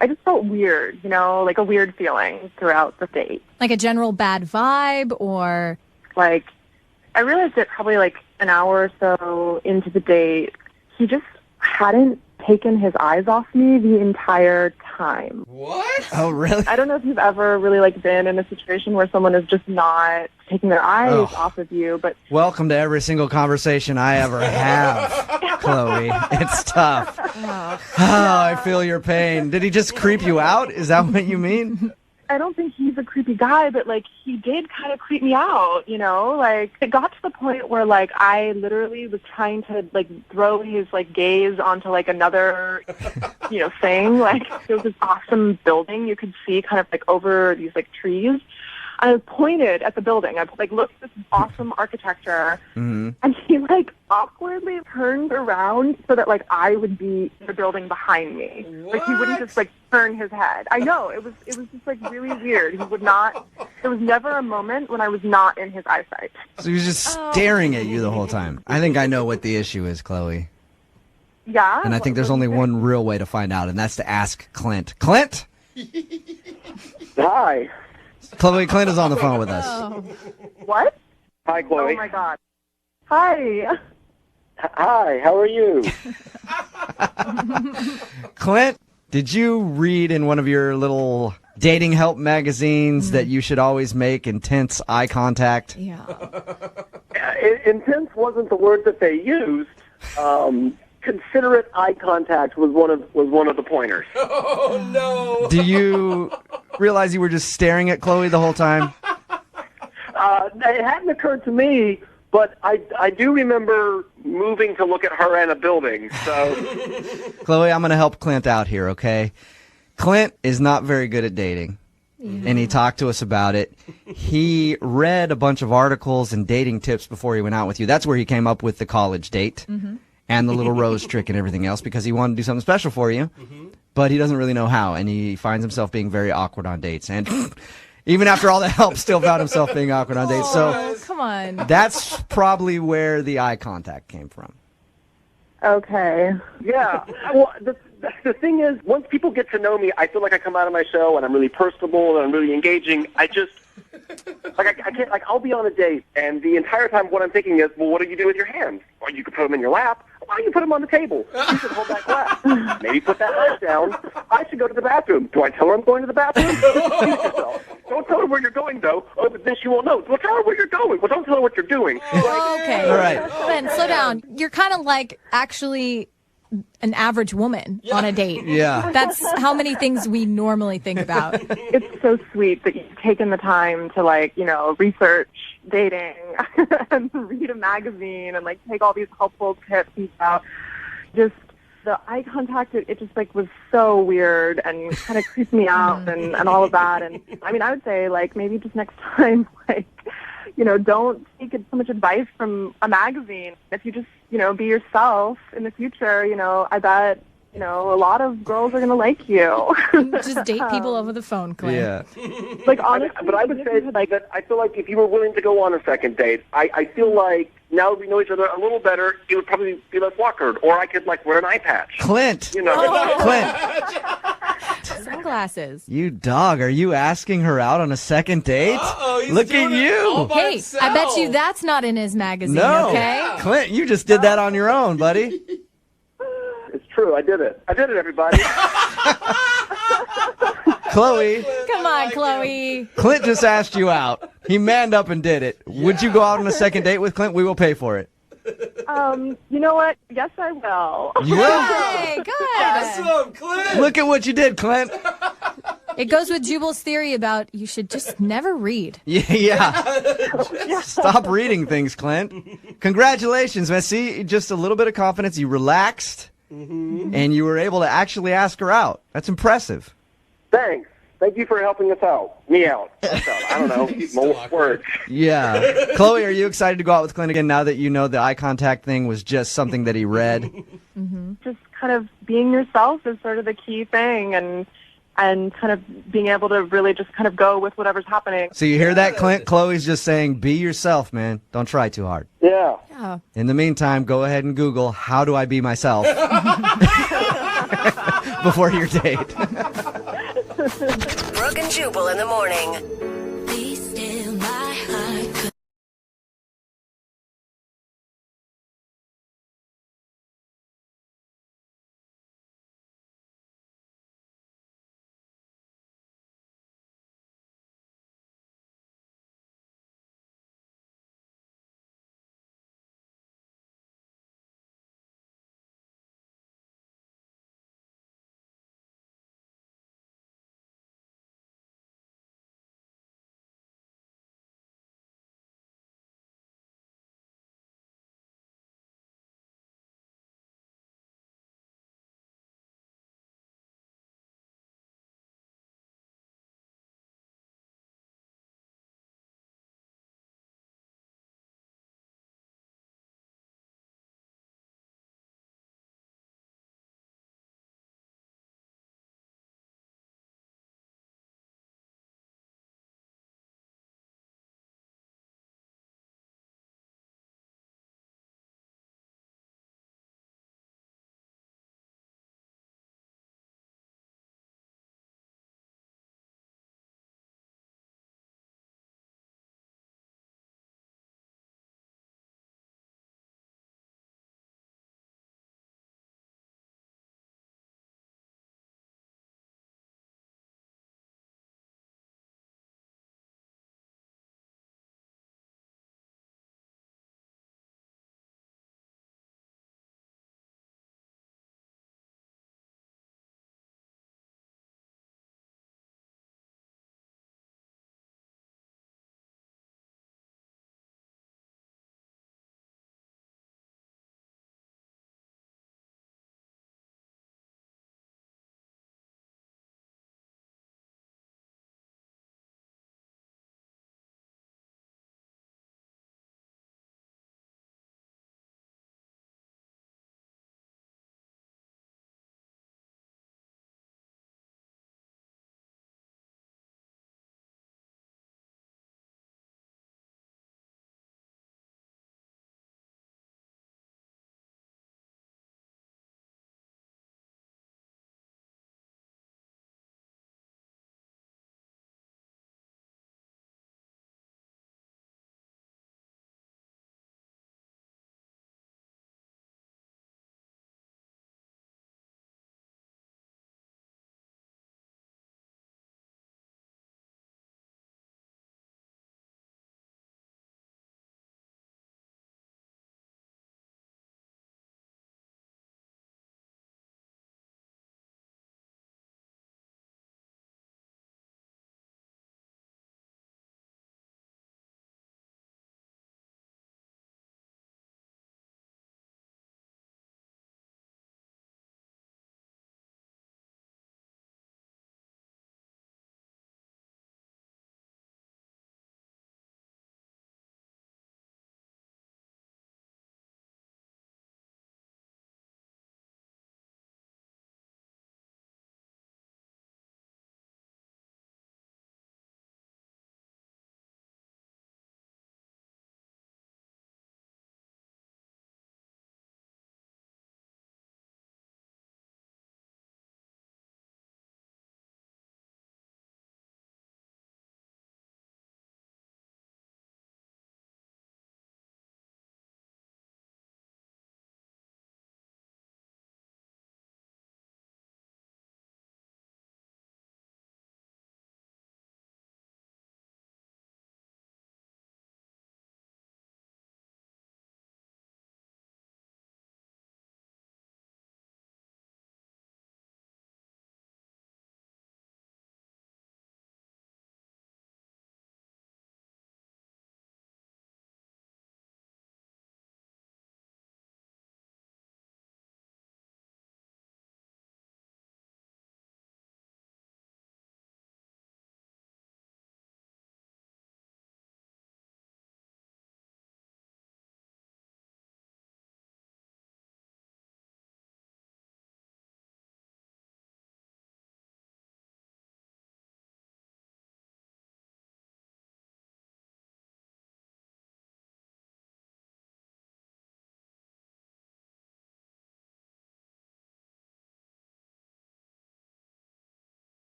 I just felt weird, a weird feeling throughout the date. Like a general bad vibe, or? I realized it probably an hour or so into the date. He just hadn't taken his eyes off me the entire time. What? Oh, really? I don't know if you've ever really been in a situation where someone is just not taking their eyes off of you, but welcome to every single conversation I ever have, Chloe. It's tough. I feel your pain. Did he just creep you out? Is that what you mean? I don't think he's a creepy guy, but he did kind of creep me out, it got to the point where I literally was trying to throw his gaze onto another thing. There was this awesome building you could see kind of over these trees. I pointed at the building. I like looked at this awesome architecture, Mm-hmm. and he like awkwardly turned around so that like I would be in the building behind me. Like he wouldn't just like turn his head. I know it was just like really weird. He would not. There was never a moment when I was not in his eyesight. So he was just staring at you the whole time. I think I know what the issue is, Chloe. Yeah. And I think there's only one real way to find out, and that's to ask Clint. Clint? Hi. Chloe, Clint is on the phone with us. What? Hi, Chloe. Oh my God. Hi. Hi, how are you? Clint, did you read in one of your little dating help magazines that you should always make intense eye contact? Yeah. Intense wasn't the word that they used. Considerate eye contact was one of the pointers. Oh, no. Do you realize you were just staring at Chloe the whole time? It hadn't occurred to me, but I do remember moving to look at her and a building. So, Chloe, I'm going to help Clint out here, okay? Clint is not very good at dating, and he talked to us about it. He read a bunch of articles and dating tips before he went out with you. That's where he came up with the college date and the little rose trick and everything else because he wanted to do something special for you, but he doesn't really know how, and he finds himself being very awkward on dates. And even after all the help, still found himself being awkward on dates. So come on. that's probably where the eye contact came from. Okay. yeah. Well, the thing is, once people get to know me, I feel like I come out of my show and I'm really personable and I'm really engaging. I just, like, I can't, like, I'll be on a date and the entire time what I'm thinking is, well, what do you do with your hands? Well, you could put them in your lap. Why don't you put them on the table? You should hold that glass. Maybe put that glass down. I should go to the bathroom. Do I tell her I'm going to the bathroom? Excuse yourself. Don't tell her where you're going, though. Oh, but then she won't know. Well, tell her where you're going. Well, don't tell her what you're doing. Okay. All right. Glenn, slow down. You're kind of like actually an average woman on a date. Yeah. That's how many things we normally think about. It's so sweet that you've taken the time to, like, you know, research dating and read a magazine and, like, take all these helpful tips and stuff. Just the eye contact, it just, like, was so weird and kind of creeped me out and all of that. And, I mean, I would say, like, maybe just next time, like, you know, don't take so much advice from a magazine. If you just, you know, be yourself in the future, you know, I bet, you know, a lot of girls are going to like you. Just date people over the phone, Clint. Yeah. Like, honestly, but I would say like that. I feel like if you were willing to go on a second date, I feel like now that we know each other a little better, it would probably be less awkward. Or I could like wear an eye patch. Clint. You know. Clint. Sunglasses. You dog, are you asking her out on a second date? He's Look doing at it all you. by Hey, himself. I bet you that's not in his magazine, No. okay? Clint, you just did that on your own, buddy. It's true. I did it. Everybody. Chloe, Come on, Chloe. Clint just asked you out. He manned up and did it. Would you go out on a second date with Clint? We will pay for it. you know what? Yes, I will. You will? Hey, good. Awesome, Clint. Look at what you did, Clint. It goes with Jubal's theory about you should just never read. Yeah. Stop reading things, Clint. Congratulations, man. See, just a little bit of confidence. You relaxed, and you were able to actually ask her out. That's impressive. Thanks. Thank you for helping us out. Me out. Us out. I don't know. More words. Yeah. Chloe, are you excited to go out with Clint again now that you know the eye contact thing was just something that he read? Just kind of being yourself is sort of the key thing, and kind of being able to really just kind of go with whatever's happening. So you hear that, Clint? Chloe's just saying, be yourself, man. Don't try too hard. Yeah. Yeah. In the meantime, go ahead and Google, how do I be myself? Before your date. Brooke and Jubal in the morning.